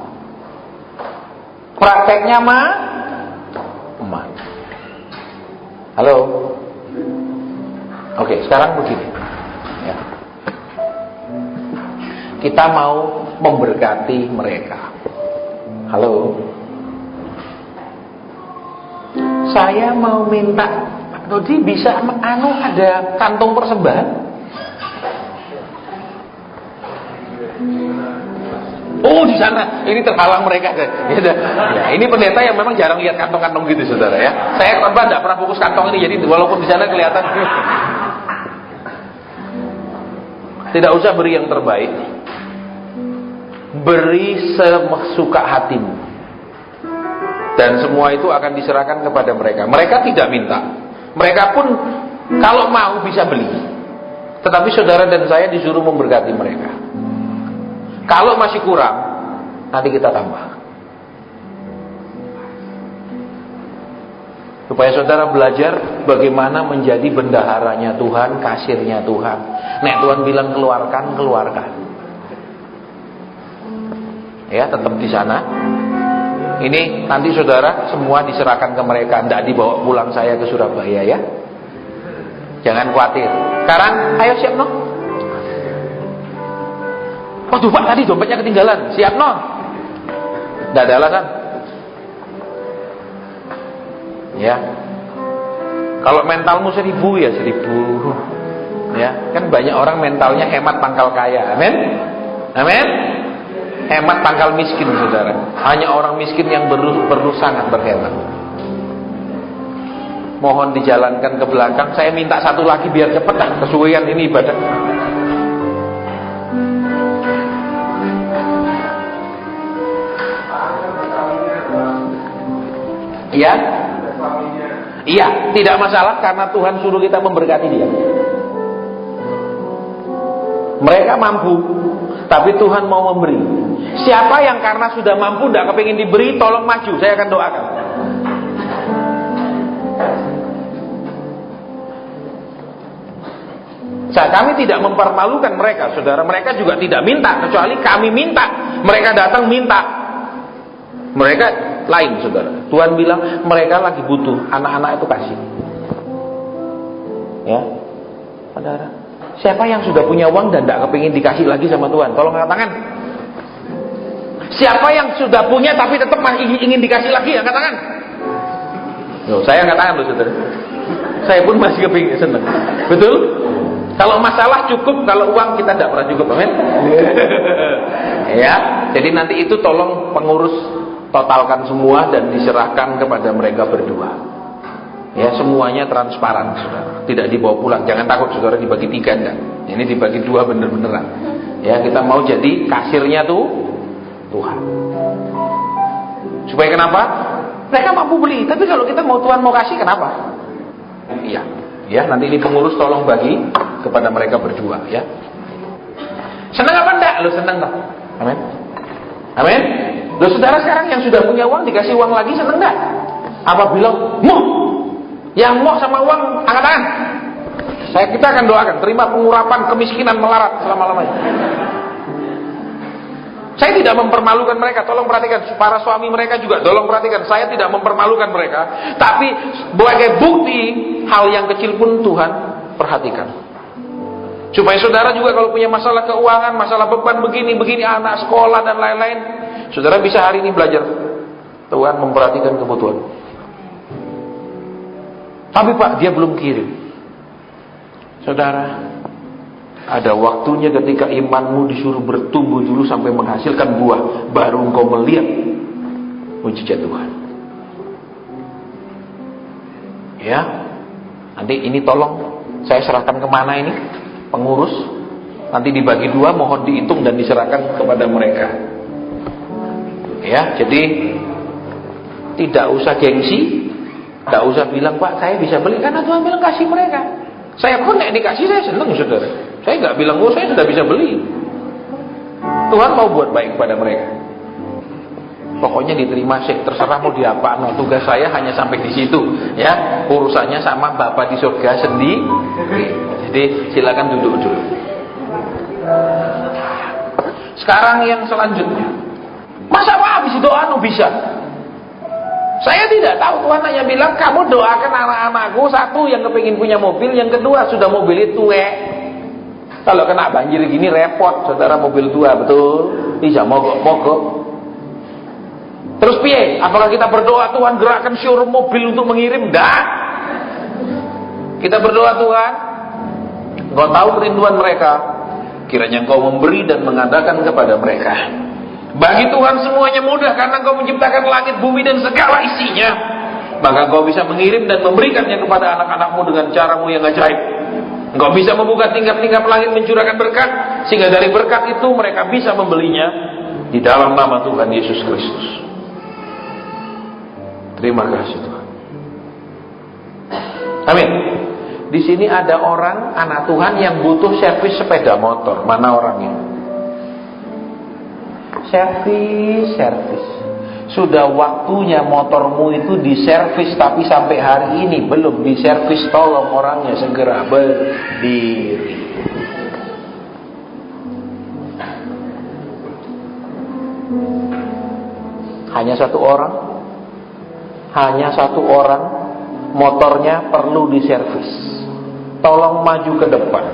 Prakteknya mana? Halo? Oke, sekarang begini ya. Kita mau memberkati mereka. Halo? Saya mau minta Pak Dodi bisa ada kantong persembahan? Oh di sana, ini terhalang mereka. Ya, ini pendeta yang memang jarang lihat kantong-kantong gitu, saudara ya. Saya korban tidak pernah fokus kantong ini, jadi walaupun di sana kelihatan. Tidak usah beri yang terbaik, beri sesuka hatimu. Dan semua itu akan diserahkan kepada mereka. Mereka tidak minta. Mereka pun kalau mau bisa beli. Tetapi saudara dan saya disuruh memberkati mereka. Kalau masih kurang, nanti kita tambah. Supaya saudara belajar bagaimana menjadi bendaharanya Tuhan, kasirnya Tuhan. Nek Tuhan bilang keluarkan, keluarkan. Ya, tetap di sana. Ini nanti saudara semua diserahkan ke mereka, tidak dibawa pulang saya ke Surabaya ya. Jangan khawatir. Sekarang ayo siap no. Waduh Pak, tadi dompetnya ketinggalan. Siap no. Tidak ada alasan. Ya. Kalau mentalmu 1.000 ya 1.000. Ya, kan banyak orang mentalnya hemat pangkal kaya. Amin. Amin. Hemat pangkal miskin, saudara. Hanya orang miskin yang perlu sangat berhemat. Mohon dijalankan ke belakang. Saya minta satu lagi biar cepat lah, kesuaian ini ibadah. Iya? Iya, tidak masalah karena Tuhan suruh kita memberkati dia. Mereka mampu. tapi Tuhan mau memberi. Siapa yang karena sudah mampu tidak kepingin diberi, tolong maju, saya akan doakan. Kami tidak mempermalukan mereka, saudara. Mereka juga tidak minta, kecuali kami minta. Mereka datang minta. Mereka lain, saudara. Tuhan bilang mereka lagi butuh, anak-anak itu kasih. Ya, saudara. Siapa yang sudah punya uang dan tidak kepingin dikasih lagi sama Tuhan? Tolong angkat tangan. Siapa yang sudah punya tapi tetap masih ingin dikasih lagi? Angkat tangan. Loh, saya angkat tangan loh, saudara. Saya pun masih kepingin, senang. Betul? Kalau masalah cukup, kalau uang kita tidak pernah cukup, amin. Ya, jadi nanti itu tolong pengurus totalkan semua dan diserahkan kepada mereka berdua. Ya, semuanya transparan, saudara. Tidak dibawa pulang. Jangan takut, saudara, dibagi 3 enggak. Ini dibagi 2 bener-beneran. Ya, kita mau jadi kasirnya tuh Tuhan. Supaya kenapa? Mereka mampu beli. Tapi kalau kita mau Tuhan mau kasih, kenapa? Iya. Ya, nanti ini pengurus tolong bagi kepada mereka berdua, ya. Senang apa enggak? Lo senang tak? Amin. Amin. Lo saudara sekarang yang sudah punya uang dikasih uang lagi, senang enggak? Apa bilang, "Mau"? Yang mau sama uang angkat tangan. Kita akan doakan terima pengurapan kemiskinan melarat selama-lamanya. Saya tidak mempermalukan mereka, tolong perhatikan. Para suami mereka juga, tolong perhatikan. Saya tidak mempermalukan mereka, tapi sebagai bukti hal yang kecil pun Tuhan perhatikan. Supaya saudara juga kalau punya masalah keuangan, masalah beban begini anak sekolah dan lain-lain, saudara bisa hari ini belajar. Tuhan memperhatikan kebutuhan. Tapi Pak, dia belum kirim. Saudara, ada waktunya ketika imanmu disuruh bertumbuh dulu sampai menghasilkan buah, baru engkau melihat mujizat Tuhan. Ya, nanti ini tolong saya serahkan kemana ini pengurus, nanti dibagi 2, mohon dihitung dan diserahkan kepada mereka. Ya, jadi tidak usah gengsi, tidak usah bilang Pak saya bisa beli, karena Tuhan bilang kasih mereka. Saya pun nek dikasih saya senang, saudara. Saya nggak bilang saya sudah bisa beli. Tuhan mau buat baik pada mereka. Pokoknya diterima sih, terserah mau diapa. No, tugas saya hanya sampai di situ, ya. Urusannya sama Bapa di surga sendiri. Jadi silakan duduk dulu. Sekarang yang selanjutnya, masa Pak habis doa bisa? Saya tidak tahu, Tuhan hanya bilang kamu doakan anak-anakku, satu yang kepingin punya mobil, yang kedua sudah mobil itu kalau kena banjir gini repot, saudara, mobil tua, betul? Bisa mogok. Terus piye? Apakah kita berdoa Tuhan gerakkan showroom mobil untuk mengirim? Enggak. Kita berdoa Tuhan, Engkau tahu kerinduan mereka, kiranya Engkau memberi dan mengadakan kepada mereka. Bagi Tuhan semuanya mudah, karena Engkau menciptakan langit, bumi dan segala isinya. Maka Engkau bisa mengirim dan memberikannya kepada anak-anakmu dengan caramu yang ajaib. Engkau bisa membuka tingkap-tingkap langit, mencurahkan berkat, sehingga dari berkat itu mereka bisa membelinya di dalam nama Tuhan Yesus Kristus. Terima kasih Tuhan. Amin. Di sini ada orang anak Tuhan yang butuh servis sepeda motor. Mana orangnya? Servis. Sudah waktunya motormu itu diservis, tapi sampai hari ini belum diservis. Tolong orangnya segera berdiri. Hanya satu orang motornya perlu diservis. Tolong maju ke depan.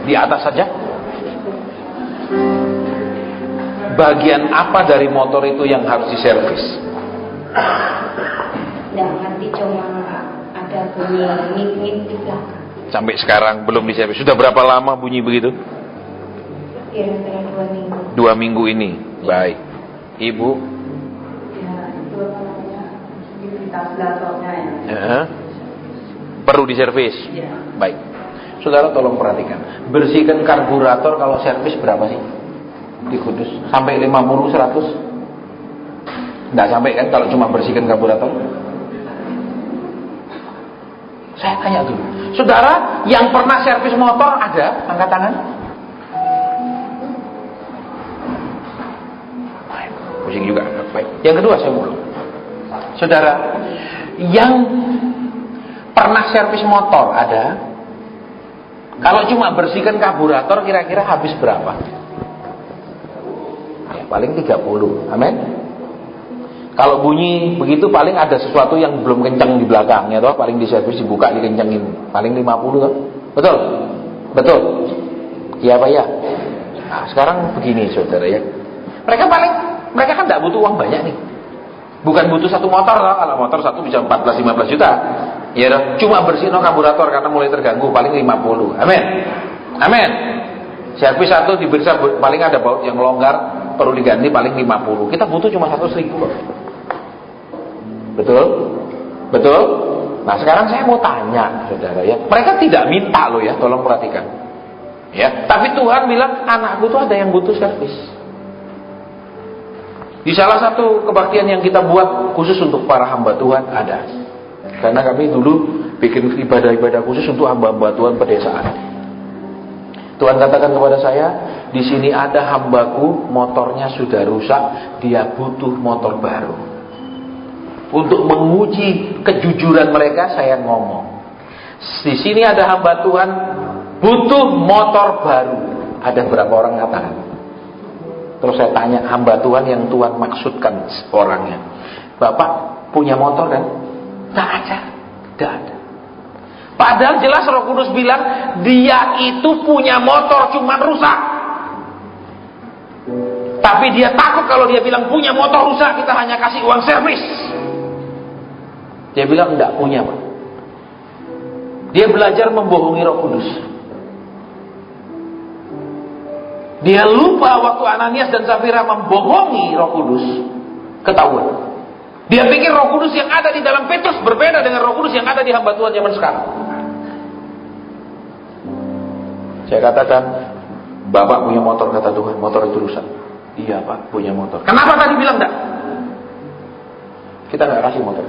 Di atas saja. Bagian apa dari motor itu yang harus diservis? Nanti cuma ada bunyi ngit-ngit di belakang. Sampai sekarang belum diservis. Sudah berapa lama bunyi begitu? Kira-kira 2 minggu. 2 minggu ini. Baik. Ibu? Ya, itu aktivitas datornya ya. Perlu diservis? Ya. Baik. Saudara tolong perhatikan, bersihkan karburator kalau servis berapa sih di Kudus? Sampai 50, 100? Nggak sampai kan kalau cuma bersihkan karburator? Saya tanya dulu, saudara yang pernah servis motor ada? Angkat tangan. Pusing juga. Baik. Yang kedua saya mulai. Saudara yang pernah servis motor ada? Kalau cuma bersihkan karburator kira-kira habis berapa? Ya, paling 30. Amin. Kalau bunyi begitu paling ada sesuatu yang belum kencang di belakangnya toh, paling diservis dibuka dikencengin, paling 50 toh. Betul? Betul. Iya Pak ya? Nah, sekarang begini saudara ya. Mereka kan tidak butuh uang banyak nih. Bukan butuh satu motor toh. Kalau motor satu bisa 14-15 juta. Ya toh? Cuma bersihin karburator karena mulai terganggu paling 50. Amin. Amin. Servis satu diperiksa paling ada baut yang longgar perlu diganti paling 50. Kita butuh cuma 100.000 kok. Betul? Betul? Nah sekarang saya mau tanya saudara ya. Mereka tidak minta loh ya, tolong perhatikan ya. Tapi Tuhan bilang anakku tuh ada yang butuh servis. Di salah satu kebaktian yang kita buat khusus untuk para hamba Tuhan ada. Karena kami dulu bikin ibadah-ibadah khusus untuk hamba-hamba Tuhan pedesaan. Tuhan katakan kepada saya, di sini ada hambaku motornya sudah rusak, dia butuh motor baru. Untuk menguji kejujuran mereka, saya ngomong, di sini ada hamba Tuhan butuh motor baru. Ada berapa orang katakan? Terus saya tanya hamba Tuhan yang Tuhan maksudkan orangnya, Bapak punya motor kan? Tak ada, tidak ada. Padahal jelas Roh Kudus bilang dia itu punya motor cuman rusak. Tapi dia takut kalau dia bilang punya motor rusak kita hanya kasih uang servis. Dia bilang enggak punya Pak. Dia belajar membohongi Roh Kudus. Dia lupa waktu Ananias dan Safira membohongi Roh Kudus, ketahuan. Dia pikir Roh Kudus yang ada di dalam Petrus berbeda dengan Roh Kudus yang ada di hamba Tuhan zaman sekarang. Saya katakan, Bapak punya motor, kata Tuhan, motor itu rusak. Iya Pak, punya motor. Kenapa tadi bilang enggak? Kita enggak kasih motor.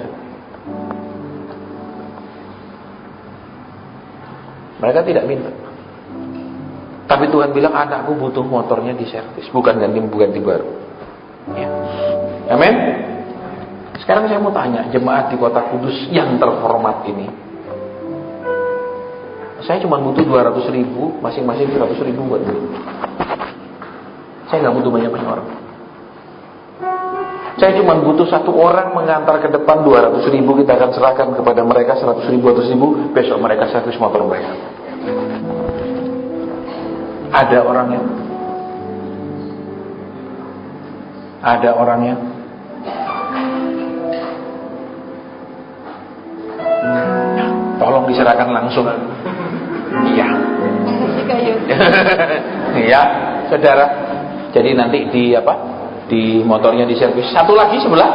Mereka tidak minta. Tapi Tuhan bilang anakku butuh motornya diservis, bukan ganti baru. Ya. Amin. Sekarang saya mau tanya jemaat di Kota Kudus yang terhormat ini. Saya cuma butuh 200.000, masing-masing 100.000 buat beli. Saya nggak butuh banyak-banyak orang. Saya cuma butuh satu orang mengantar ke depan 200.000, kita akan serahkan kepada mereka 100.000, 200.000, besok mereka servis motor mereka. Ada orangnya? Ada orangnya? Tolong diserahkan langsung. Iya. Iya, saudara. Jadi nanti di di motornya diservis. Satu lagi sebelah.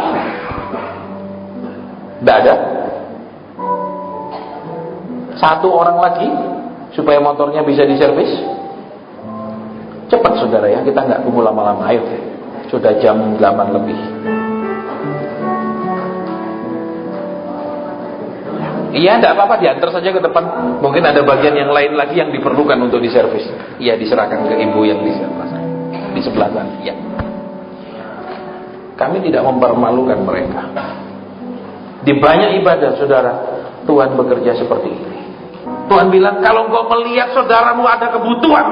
Tidak ada. Satu orang lagi supaya motornya bisa diservis. Cepat saudara ya, kita nggak tunggu lama-lama. Ayo, sudah jam 8 lebih. Iya, tidak apa-apa, diantar saja ke depan. Mungkin ada bagian yang lain lagi yang diperlukan untuk diservis. Iya, diserahkan ke ibu yang di sebelah sana. Iya. Kami tidak mempermalukan mereka. Di banyak ibadah, saudara, Tuhan bekerja seperti ini. Tuhan bilang, kalau engkau melihat saudaramu ada kebutuhan,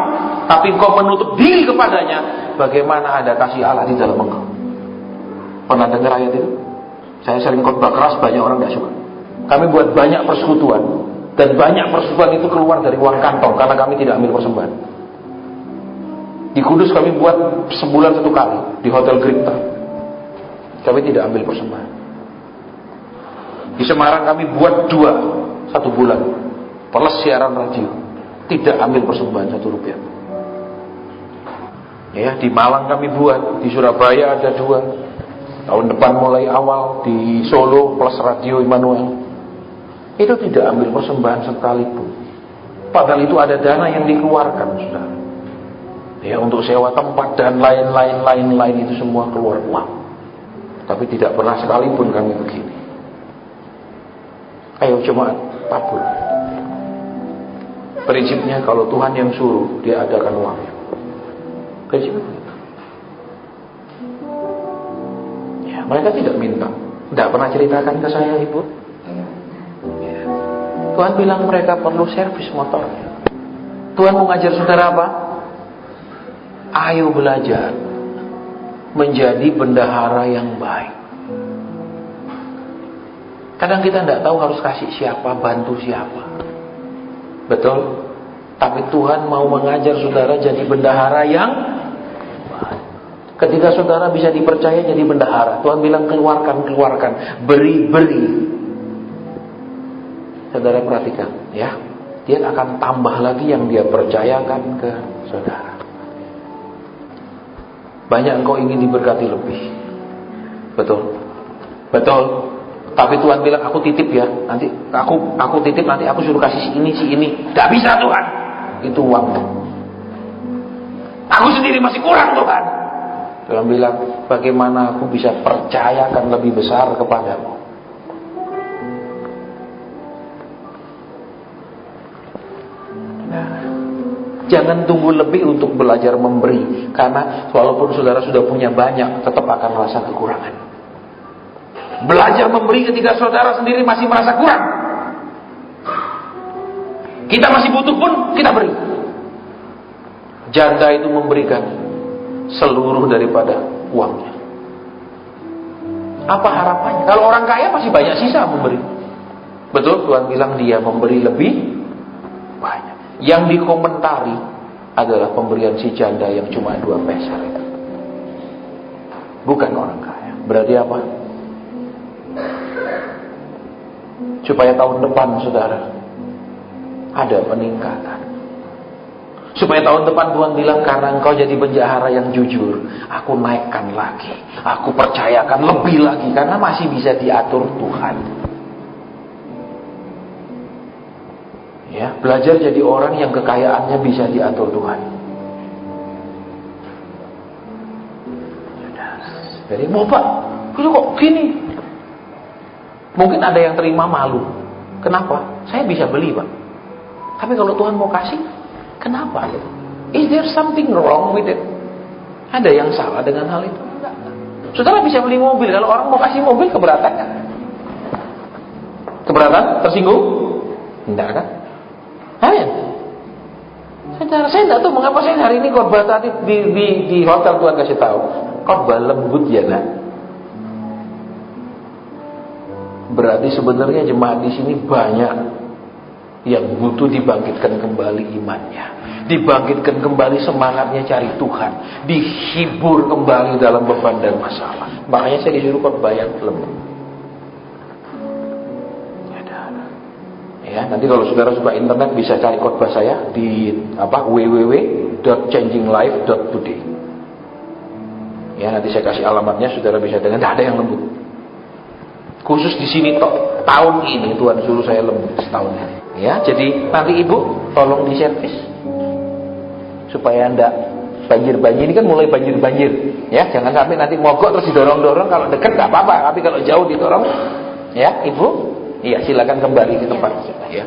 tapi engkau menutup diri kepadanya, bagaimana ada kasih Allah di dalam engkau? Pernah dengar ayat itu? Saya sering khotbah keras, banyak orang tidak suka. Kami buat banyak persekutuan, dan banyak persekutuan itu keluar dari uang kantong karena kami tidak ambil persembahan. Di Kudus kami buat sebulan 1 kali di Hotel Gripta. Kami tidak ambil persembahan. Di Semarang kami buat 2 1 bulan plus siaran radio, tidak ambil persembahan 1 rupiah. Ya, di Malang kami buat, di Surabaya ada 2. Tahun depan mulai awal di Solo plus radio Immanuel. Itu tidak ambil persembahan sekalipun. Padahal itu ada dana yang dikeluarkan, saudara. Ya, untuk sewa tempat dan lain-lain itu semua keluar uang. Tapi tidak pernah sekalipun kami begini. Ayo jemaat, tabur. Prinsipnya kalau Tuhan yang suruh, dia adakan uangnya. Prinsipnya begitu. Ya, mereka tidak minta. Tidak pernah ceritakan ke saya, Ibu. Ya. Tuhan bilang mereka perlu servis motornya. Tuhan mau ngajar saudara apa? Ayo belajar menjadi bendahara yang baik. Kadang kita tidak tahu harus kasih siapa, bantu siapa. Betul? Tapi Tuhan mau mengajar saudara jadi bendahara yang baik. Ketika saudara bisa dipercaya jadi bendahara, Tuhan bilang keluarkan, beri. Saudara perhatikan, ya. Dia akan tambah lagi yang dia percayakan ke saudara. Banyak engkau ingin diberkati lebih. Betul. Tapi Tuhan bilang aku titip ya. Nanti aku titip, nanti aku suruh kasih si ini. Gak bisa Tuhan. Itu uang. Aku sendiri masih kurang Tuhan. Tuhan bilang, bagaimana aku bisa percayakan lebih besar kepadamu. Jangan tunggu lebih untuk belajar memberi. Karena walaupun saudara sudah punya banyak, tetap akan merasa kekurangan. Belajar memberi ketika saudara sendiri masih merasa kurang. Kita masih butuh pun kita beri. Janda itu memberikan seluruh daripada uangnya. Apa harapannya? Kalau orang kaya masih banyak sisa memberi. Betul, Tuhan bilang dia memberi lebih banyak. Yang dikomentari adalah pemberian si janda yang cuma 2 peser itu. Bukan orang kaya. Berarti apa? Supaya tahun depan saudara ada peningkatan. Supaya tahun depan Tuhan bilang, karena engkau jadi bendahara yang jujur, aku naikkan lagi, aku percayakan lebih lagi, karena masih bisa diatur Tuhan. Ya, belajar jadi orang yang kekayaannya bisa diatur Tuhan. Jadi mau Pak, itu kok gini? Mungkin ada yang terima malu. Kenapa? Saya bisa beli Pak. Tapi kalau Tuhan mau kasih, kenapa? Is there something wrong with it? Ada yang salah dengan hal itu? Enggak. Saudara bisa beli mobil. Kalau orang mau kasih mobil, keberatan kan? Keberatan? Tersinggung? Enggak kan? Amin. Saudara, saya tidak tahu mengapa saya hari ini khotbah tadi di hotel Tuhan kasih tahu khotbah lembut ya lah. Berarti sebenarnya jemaat di sini banyak yang butuh dibangkitkan kembali imannya, dibangkitkan kembali semangatnya cari Tuhan, dihibur kembali dalam beban dan masalah. Makanya saya disuruh khotbah yang lembut. Ya, nanti kalau saudara suka internet bisa cari khotbah saya di www.changinglife.today. Ya, nanti saya kasih alamatnya, saudara bisa dengar. Tidak ada yang lembut. Khusus di sini tahun ini Tuhan suruh saya lembut setahun ini. Ya, jadi nanti ibu tolong diservis supaya enggak banjir-banjir. Ini kan mulai banjir-banjir. Ya, jangan sampai nanti mogok terus didorong-dorong. Kalau dekat nggak apa-apa, tapi kalau jauh didorong, ya ibu. Iya, silakan kembali ke tempat. Ya.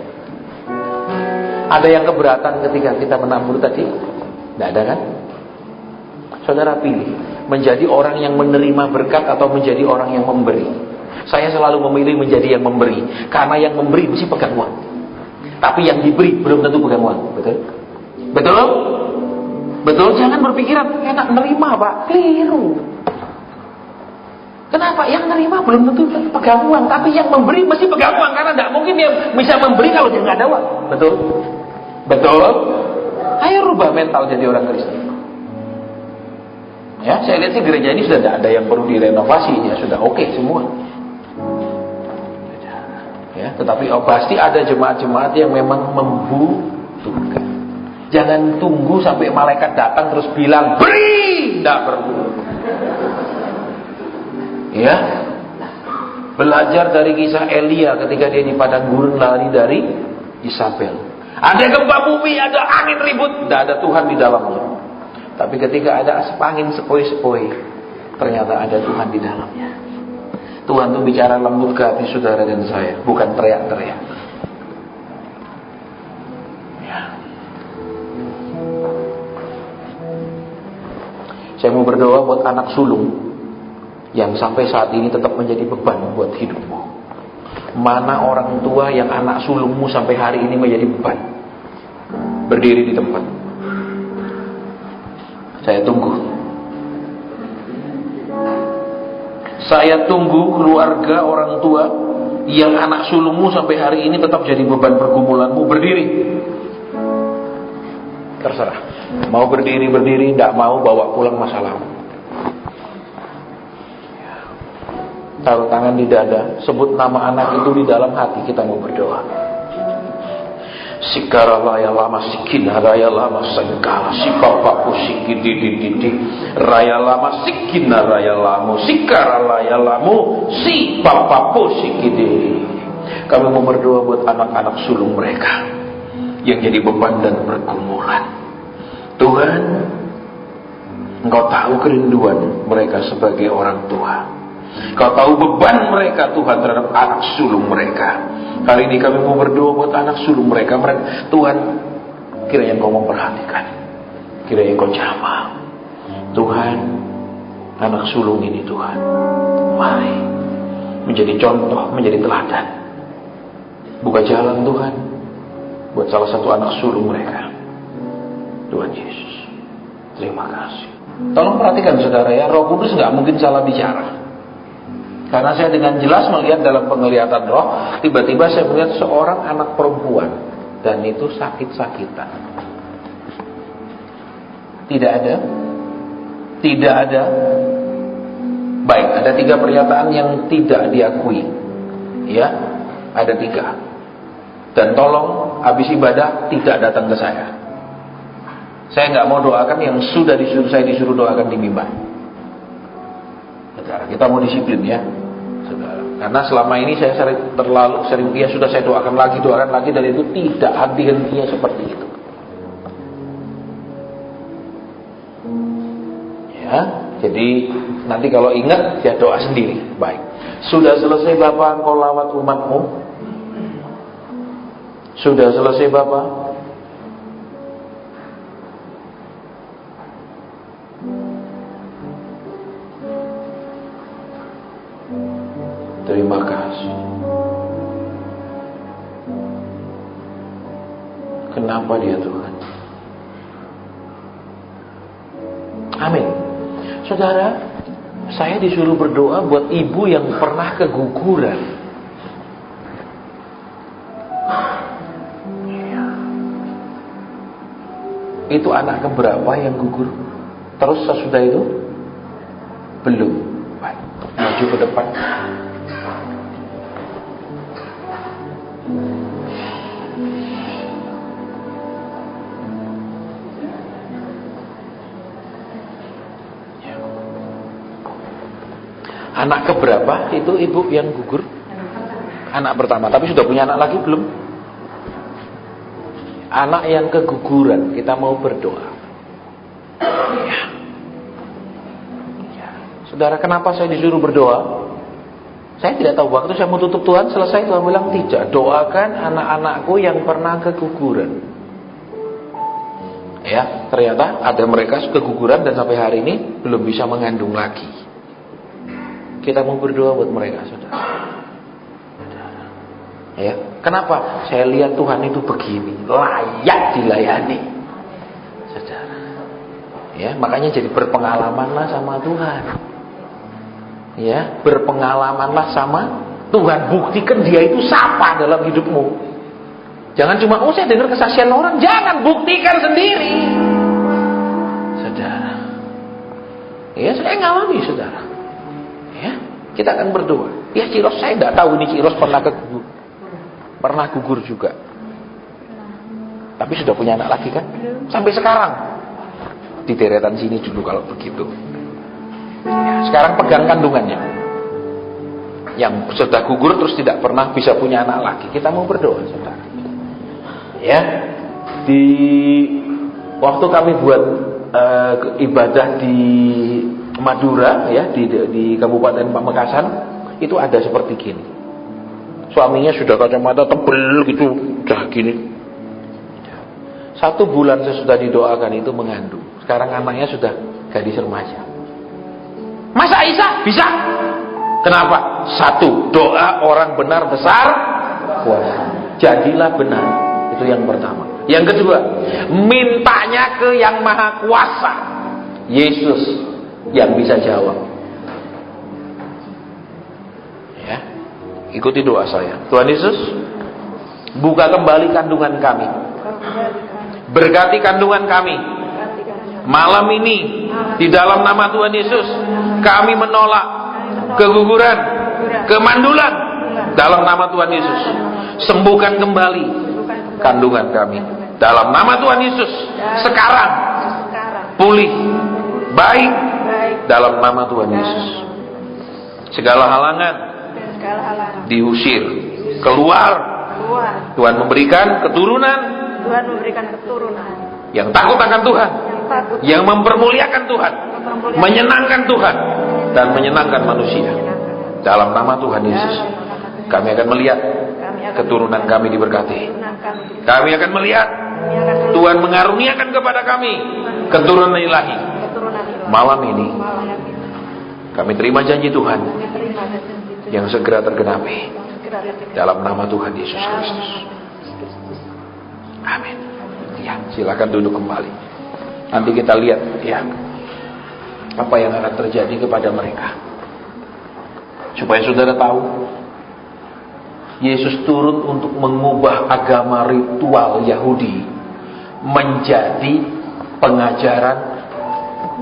Ada yang keberatan ketika kita menabur tadi? Tidak ada kan? Saudara pilih menjadi orang yang menerima berkat atau menjadi orang yang memberi. Saya selalu memilih menjadi yang memberi, karena yang memberi mesti pegang uang. Tapi yang diberi belum tentu pegang uang. Betul? Betul? Betul? Jangan berpikiran enak nerima Pak. Keliru. Kenapa? Yang nerima belum tentu pegang uang, tapi yang memberi mesti pegang uang, karena tidak mungkin dia bisa memberi kalau dia nggak ada uang. Betul? Betul? Ayo rubah mental jadi orang Kristen. Ya, saya lihat sih gereja ini sudah tidak ada yang perlu direnovasi, ya sudah oke semua. Ya, tetapi pasti ada jemaat-jemaat yang memang membutuhkan. Jangan tunggu sampai malaikat datang terus bilang beri, tidak perlu. Ya, belajar dari kisah Elia ketika dia di padang gurun lari dari Isabel. Ada gempa bumi, ada angin ribut, tidak ada Tuhan di dalamnya. Tapi ketika ada asap angin sepoi-sepoi, ternyata ada Tuhan di dalamnya. Tuhan itu bicara lembut ke hati saudara dan saya, bukan teriak-teriak. Ya. Saya mau berdoa buat anak sulung yang sampai saat ini tetap menjadi beban buat hidupmu. Mana orang tua yang anak sulungmu sampai hari ini menjadi beban? Berdiri di tempat. Saya tunggu. Saya tunggu keluarga orang tua yang anak sulungmu sampai hari ini tetap jadi beban pergumulanmu. Berdiri. Terserah. Mau berdiri, tidak mau bawa pulang masalahmu. Taruh tangan di dada, sebut nama anak itu di dalam hati, kita mau berdoa. Sikara ya lama sikina raya lama sengkala si papa pusiki didi raya lama sikina raya lamu sikara raya lamu si papa pusiki didi. Kami mau berdoa buat anak-anak sulung mereka yang jadi beban dan pergumulan. Tuhan, Engkau tahu kerinduan mereka sebagai orang tua. Kau tahu beban mereka Tuhan terhadap anak sulung mereka. Kali ini kami mau berdoa buat anak sulung mereka. Tuhan, kiranya Engkau memperhatikan, kiranya Engkau jamah. Tuhan, anak sulung ini Tuhan, mari menjadi contoh, menjadi teladan. Buka jalan Tuhan buat salah satu anak sulung mereka. Tuhan Yesus, terima kasih. Tolong perhatikan saudara ya, Roh Kudus gak mungkin salah bicara. Karena saya dengan jelas melihat dalam penglihatan roh, tiba-tiba saya melihat seorang anak perempuan, dan itu sakit-sakitan. Tidak ada. Baik, ada 3 pernyataan yang tidak diakui. Ya, ada 3. Dan tolong habis ibadah tidak datang ke saya. Saya nggak mau doakan yang sudah saya disuruh doakan di mimbar. Saudara, kita mau disiplin ya, saudara. Karena selama ini saya terlalu sering ya sudah saya doakan lagi, dan itu tidak henti-hentinya seperti itu. Ya, jadi nanti kalau ingat ya doa sendiri. Baik. Sudah selesai Bapak engkau lawat umatmu? Sudah selesai Bapak? Terima kasih. Kenapa dia Tuhan? Amin. Saudara, saya disuruh berdoa buat ibu yang pernah keguguran. Itu anak keberapa yang gugur? Terus sesudah itu? Belum. Baik. Maju ke depan. Anak keberapa itu ibu yang gugur? Anak pertama. Tapi sudah punya anak lagi belum? Anak yang keguguran. Kita mau berdoa. Ya. Saudara, kenapa saya disuruh berdoa? Saya tidak tahu. Waktu saya mau tutup Tuhan selesai, Tuhan bilang tidak. Doakan anak-anakku yang pernah keguguran. Ya, ternyata ada mereka keguguran dan sampai hari ini belum bisa mengandung lagi. Kita mau berdoa buat mereka, saudara. Ya, kenapa? Saya lihat Tuhan itu begini, layak dilayani, saudara. Ya, makanya jadi berpengalamanlah sama Tuhan. Ya, berpengalamanlah sama Tuhan. Buktikan Dia itu siapa dalam hidupmu. Jangan cuma saya dengar kesaksian orang, jangan, buktikan sendiri, saudara. Ya, saya ngalami, saudara. Ya, kita akan berdoa. Ya, Ciros saya tidak tahu ini Ciros pernah gugur juga. Tapi sudah punya anak lagi kan? Sampai sekarang. Di deretan sini dulu kalau begitu. Ya, sekarang pegang kandungannya. Yang sudah gugur terus tidak pernah bisa punya anak lagi. Kita mau berdoa, saudara. Ya. Di waktu kami buat ibadah di Madura ya, di Kabupaten Pamekasan, itu ada seperti gini. Suaminya sudah kacamata tebel gitu, udah gini. 1 bulan sesudah didoakan itu mengandung. Sekarang anaknya sudah gadis remaja. Masa Isa bisa? Kenapa? 1, doa orang benar besar kuasa. Jadilah benar. Itu yang pertama. Yang kedua, mintanya ke yang maha kuasa, Yesus yang bisa jawab. Ya, ikuti doa saya. Tuhan Yesus, buka kembali kandungan kami. Berkati kandungan kami. Malam ini di dalam nama Tuhan Yesus, kami menolak keguguran, kemandulan dalam nama Tuhan Yesus. Sembuhkan kembali kandungan kami dalam nama Tuhan Yesus. Sekarang pulih, baik dalam nama Tuhan Yesus. Segala halangan diusir, keluar. Tuhan memberikan keturunan yang takut akan Tuhan, yang mempermuliakan Tuhan, menyenangkan Tuhan, dan menyenangkan manusia. Dalam nama Tuhan Yesus, kami akan melihat keturunan kami diberkati. Kami akan melihat Tuhan mengaruniakan kepada kami keturunan ilahi. Malam ini kami terima janji Tuhan yang segera tergenapi dalam nama Tuhan Yesus Kristus. Amin. Ya, silakan duduk kembali. Nanti kita lihat ya apa yang akan terjadi kepada mereka. Supaya saudara tahu, Yesus turun untuk mengubah agama ritual Yahudi menjadi pengajaran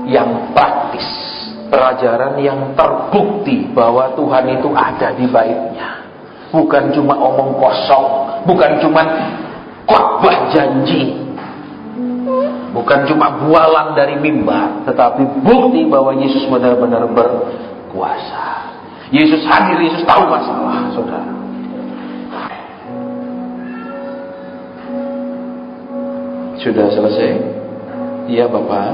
yang praktis, pelajaran yang terbukti bahwa Tuhan itu ada di baitnya. Bukan cuma omong kosong, bukan cuma khotbah janji, bukan cuma bualan dari mimbar, tetapi bukti bahwa Yesus benar-benar berkuasa. Yesus hadir, Yesus tahu masalah, saudara. Sudah selesai? Iya Bapak?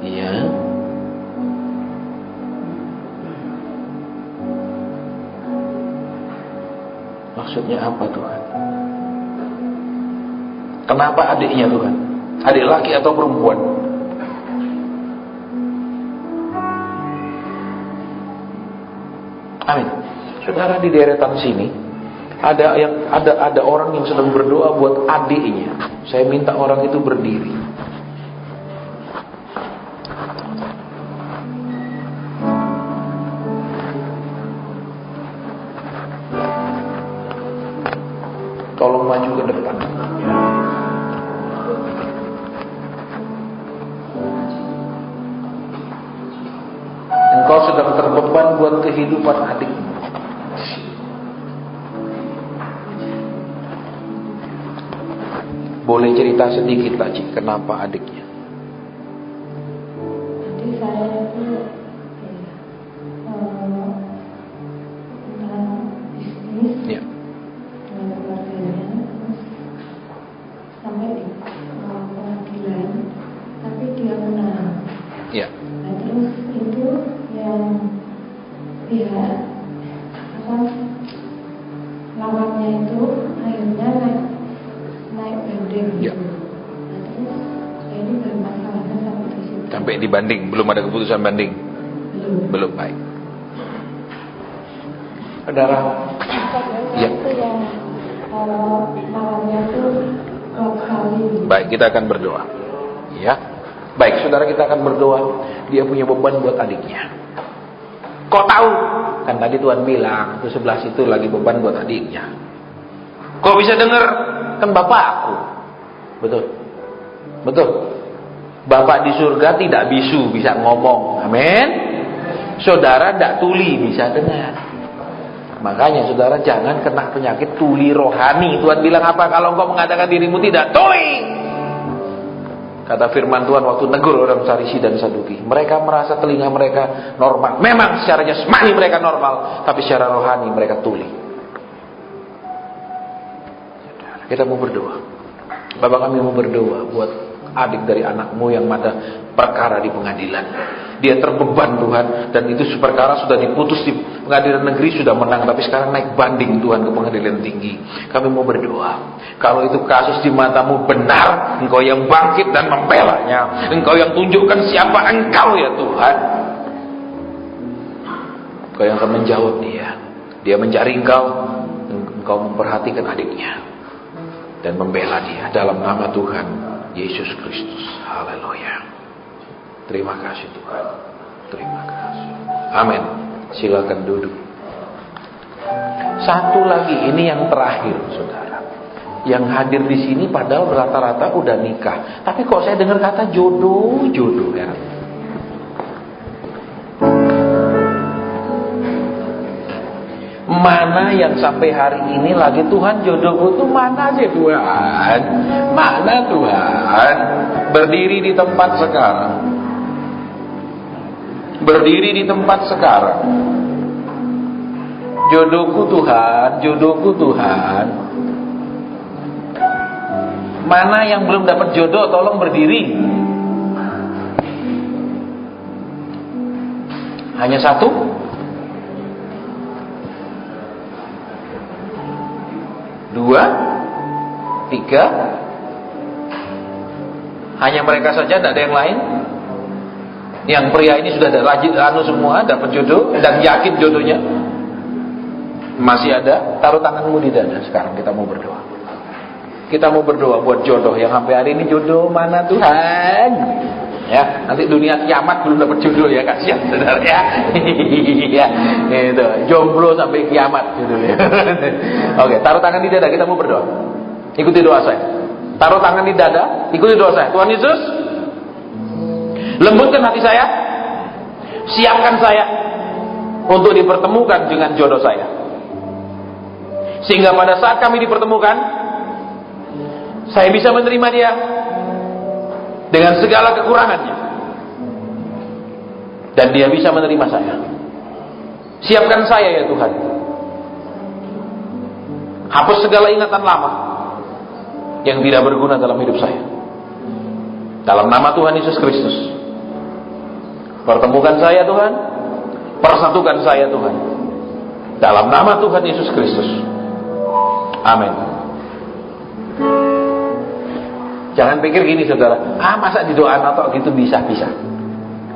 Iya. Maksudnya apa Tuhan? Kenapa adiknya Tuhan? Adik laki atau perempuan? Amin. Saudara, di deretan sini ada orang yang sedang berdoa buat adiknya. Saya minta orang itu berdiri. Tolong maju ke depan. Engkau sedang terbeban buat kehidupan adikmu. Boleh cerita sedikit Pak Cik, kenapa adiknya? Jadi saya itu tentang bisnis Ya. dengan keluarganya, terus sampai di pengadilan, tapi dia menang. Ya. Nah terus itu yang pihak lawannya itu akhirnya naik banding. Ya. Nah terus ini bermasalahnya sampai di situ. Sampai dibanding, belum ada keputusan banding. Belum baik. Saudara. Ya. Itu yang lawannya itu 2 kali. Baik, kita akan berdoa. Ya. Baik, saudara, kita akan berdoa. Dia punya beban buat adiknya. Kok tahu? Kan tadi Tuhan bilang, itu sebelah situ lagi beban buat adiknya. Kok bisa dengar? Kan Bapak aku. Betul. Betul. Bapak di surga tidak bisu, bisa ngomong. Amin. Saudara tidak tuli, bisa dengar. Makanya saudara jangan kena penyakit tuli rohani. Tuhan bilang apa? Kalau engkau mengadakan dirimu tidak tuli. Kata firman Tuhan waktu negur orang Farisi dan Saduki. Mereka merasa telinga mereka normal. Memang secara jasmani mereka normal. Tapi secara rohani mereka tuli. Kita mau berdoa. Bapak, kami mau berdoa buat adik dari anakmu yang ada perkara di pengadilan. Dia terbeban Tuhan, dan itu perkara sudah diputus di pengadilan negeri, sudah menang, tapi sekarang naik banding Tuhan ke pengadilan tinggi. Kami mau berdoa, kalau itu kasus di matamu benar, Engkau yang bangkit dan membelanya, Engkau yang tunjukkan siapa Engkau ya Tuhan. Engkau yang akan menjawab dia mencari Engkau memperhatikan adiknya dan membela dia dalam nama Tuhan Yesus Kristus. Haleluya. Terima kasih Tuhan. Terima kasih. Amin. Silakan duduk. Satu lagi, ini yang terakhir, saudara. Yang hadir di sini padahal rata-rata udah nikah, tapi kok saya dengar kata jodoh ya. Mana yang sampai hari ini lagi, Tuhan jodohku tuh mana sih Tuhan? Mana Tuhan? Berdiri di tempat sekarang. Berdiri di tempat sekarang. Jodohku Tuhan, jodohku Tuhan. Mana yang belum dapat jodoh, tolong berdiri. Hanya satu? Dua? Tiga? Hanya mereka saja, tidak ada yang lain? Yang pria ini sudah ada rajin semua, dapat jodoh dan yakin jodohnya. Masih ada? Taruh tanganmu di dada. Sekarang kita mau berdoa. Kita mau berdoa buat jodoh yang sampai hari ini jodoh mana Tuhan? Ya, nanti dunia kiamat belum dapat jodoh ya, kasihan saudara ya. Iya, itu jomblo sampai kiamat judulnya. Oke, taruh tangan di dada, kita mau berdoa. Ikuti doa saya. Taruh tangan di dada, ikuti doa saya. Tuhan Yesus, lembutkan hati saya, siapkan saya untuk dipertemukan dengan jodoh saya, sehingga pada saat kami dipertemukan, saya bisa menerima dia dengan segala kekurangannya, dan dia bisa menerima saya. Siapkan saya ya Tuhan. Hapus segala ingatan lama yang tidak berguna dalam hidup saya. Dalam nama Tuhan Yesus Kristus, pertemukan saya Tuhan, persatukan saya Tuhan, dalam nama Tuhan Yesus Kristus. Amin. Jangan pikir gini saudara, masa di doa atau gitu bisa.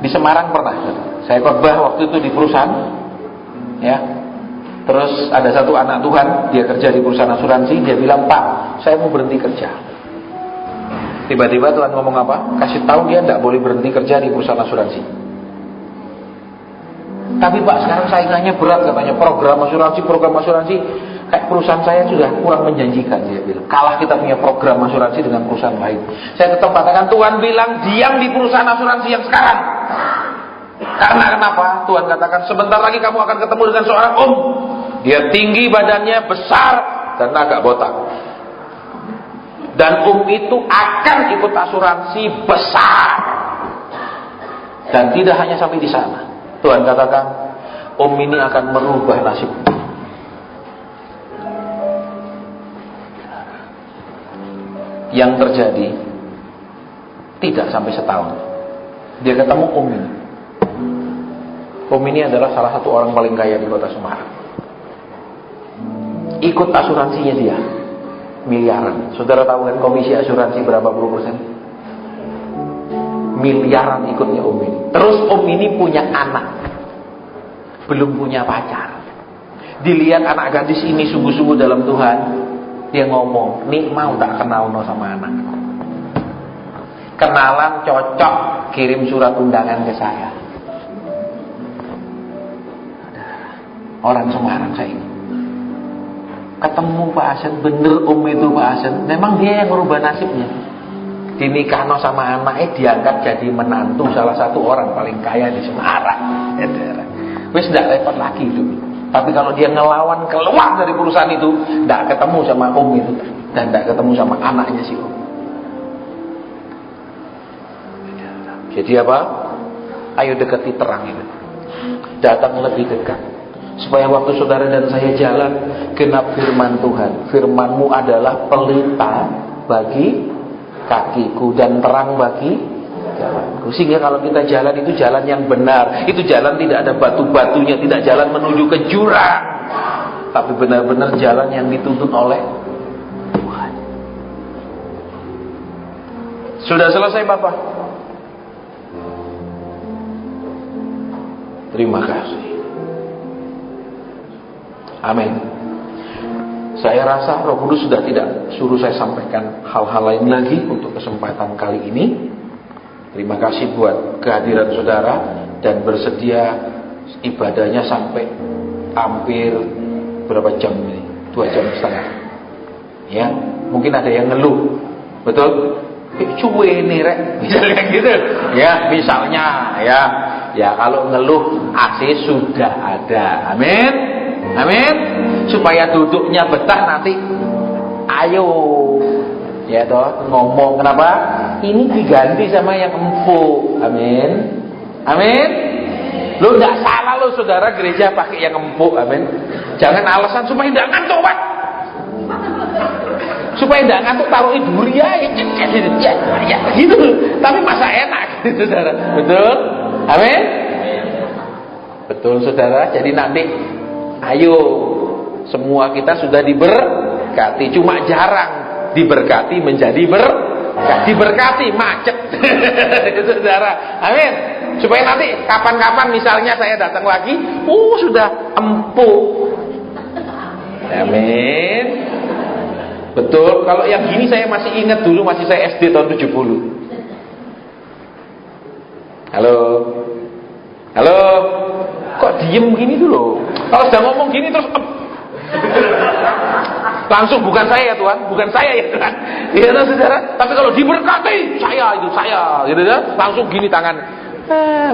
Di Semarang pernah saya khotbah waktu itu di perusahaan, ya. Terus ada satu anak Tuhan, dia kerja di perusahaan asuransi. Dia bilang, Pak, saya mau berhenti kerja. Tiba-tiba Tuhan ngomong apa? Kasih tahu dia tidak boleh berhenti kerja di perusahaan asuransi. Tapi Pak, sekarang saingannya berat katanya, program asuransi. Kayak perusahaan saya sudah kurang menjanjikan, dia bilang. Kalah kita punya program asuransi dengan perusahaan lain. Saya tetap katakan, Tuhan bilang diam di perusahaan asuransi yang sekarang. Karena kenapa? Tuhan katakan sebentar lagi kamu akan ketemu dengan seorang Dia tinggi badannya, besar dan agak botak. Dan itu akan ikut asuransi besar. Dan tidak hanya sampai di sana. Tuhan katakan, ini akan merubah nasib. Yang terjadi tidak sampai setahun, dia ketemu ini. Ini adalah salah satu orang paling kaya di kota Semarang. Ikut asuransinya dia miliaran. Saudara tahu kan komisi asuransi berapa puluh persen? Miliaran ikutnya ini. Terus ini punya anak, belum punya pacar. Dilihat anak gadis ini sungguh-sungguh dalam Tuhan. Dia ngomong, nih mau tak kenal no sama anak. Kenalan cocok, kirim surat undangan ke saya. Orang Semarang saya ini. Ketemu Pak Asen, bener itu Pak Asen. Memang dia yang merubah nasibnya. Dinikahno sama anaknya, diangkat jadi menantu salah satu orang paling kaya di Semarang. Wis tidak repot lagi itu. Tapi kalau dia ngelawan keluar dari perusahaan itu, tidak ketemu sama itu dan tidak ketemu sama anaknya si Jadi apa? Ayo dekati terang itu. Datang lebih dekat. Supaya waktu saudara dan saya jalan, genap firman Tuhan. Firman-Mu adalah pelita bagi kakiku dan terang bagi jalanku. Sehingga kalau kita jalan itu jalan yang benar, itu jalan tidak ada batu-batunya, tidak jalan menuju ke jurang, tapi benar-benar jalan yang dituntun oleh Tuhan. Sudah selesai Bapak? Terima kasih. Amin. Saya rasa Roh Kudus sudah tidak suruh saya sampaikan hal-hal lain lagi untuk kesempatan kali ini. Terima kasih buat kehadiran saudara dan bersedia ibadahnya sampai hampir berapa jam ini? 2 jam setengah. Ya, mungkin ada yang ngeluh. Betul? Cuwe nih rek, misalnya gitu. Ya, misalnya ya. Ya kalau ngeluh AC sudah ada. Amin. Amin. Supaya duduknya betah nanti. Ayo. Ya toh, ngomong kenapa? Ini diganti sama yang empuk. Amin. Amin. Lo enggak salah lo saudara gereja pakai yang empuk. Amin. Jangan alasan supaya enggak ngantuk, Pak. Supaya enggak ngantuk taruh duri ya gitu. Tapi masa enak gitu saudara. Betul? Amin. Betul saudara. Jadi nanti ayo semua kita sudah diberkati. Cuma jarang diberkati menjadi diberkati macet. Saudara. Amin. Supaya nanti kapan-kapan misalnya saya datang lagi, sudah empuk. Amin. Betul. Kalau yang gini saya masih ingat dulu masih saya SD tahun 70. Halo. Halo. Kok diem gini dulu? Kalau sudah ngomong gini terus langsung bukan saya Tuhan, bukan saya ya Tuhan. Ya saudara. Tapi kalau diberkati, saya gitu ya. Langsung gini tangan.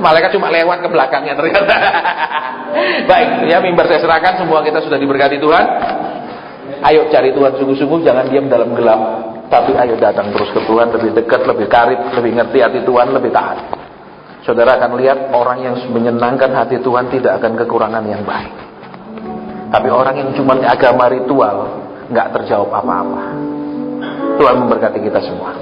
Malaikat cuma lewat ke belakangnya ternyata. Baik, ya mimbar saya serahkan, semua kita sudah diberkati Tuhan. Ayo cari Tuhan sungguh-sungguh, jangan diam dalam gelap. Tapi ayo datang terus ke Tuhan, lebih dekat, lebih karib, lebih ngerti hati Tuhan, lebih taat. Saudara akan lihat orang yang menyenangkan hati Tuhan tidak akan kekurangan yang baik. Tapi orang yang cuma agama ritual, nggak terjawab apa-apa. Tuhan memberkati kita semua.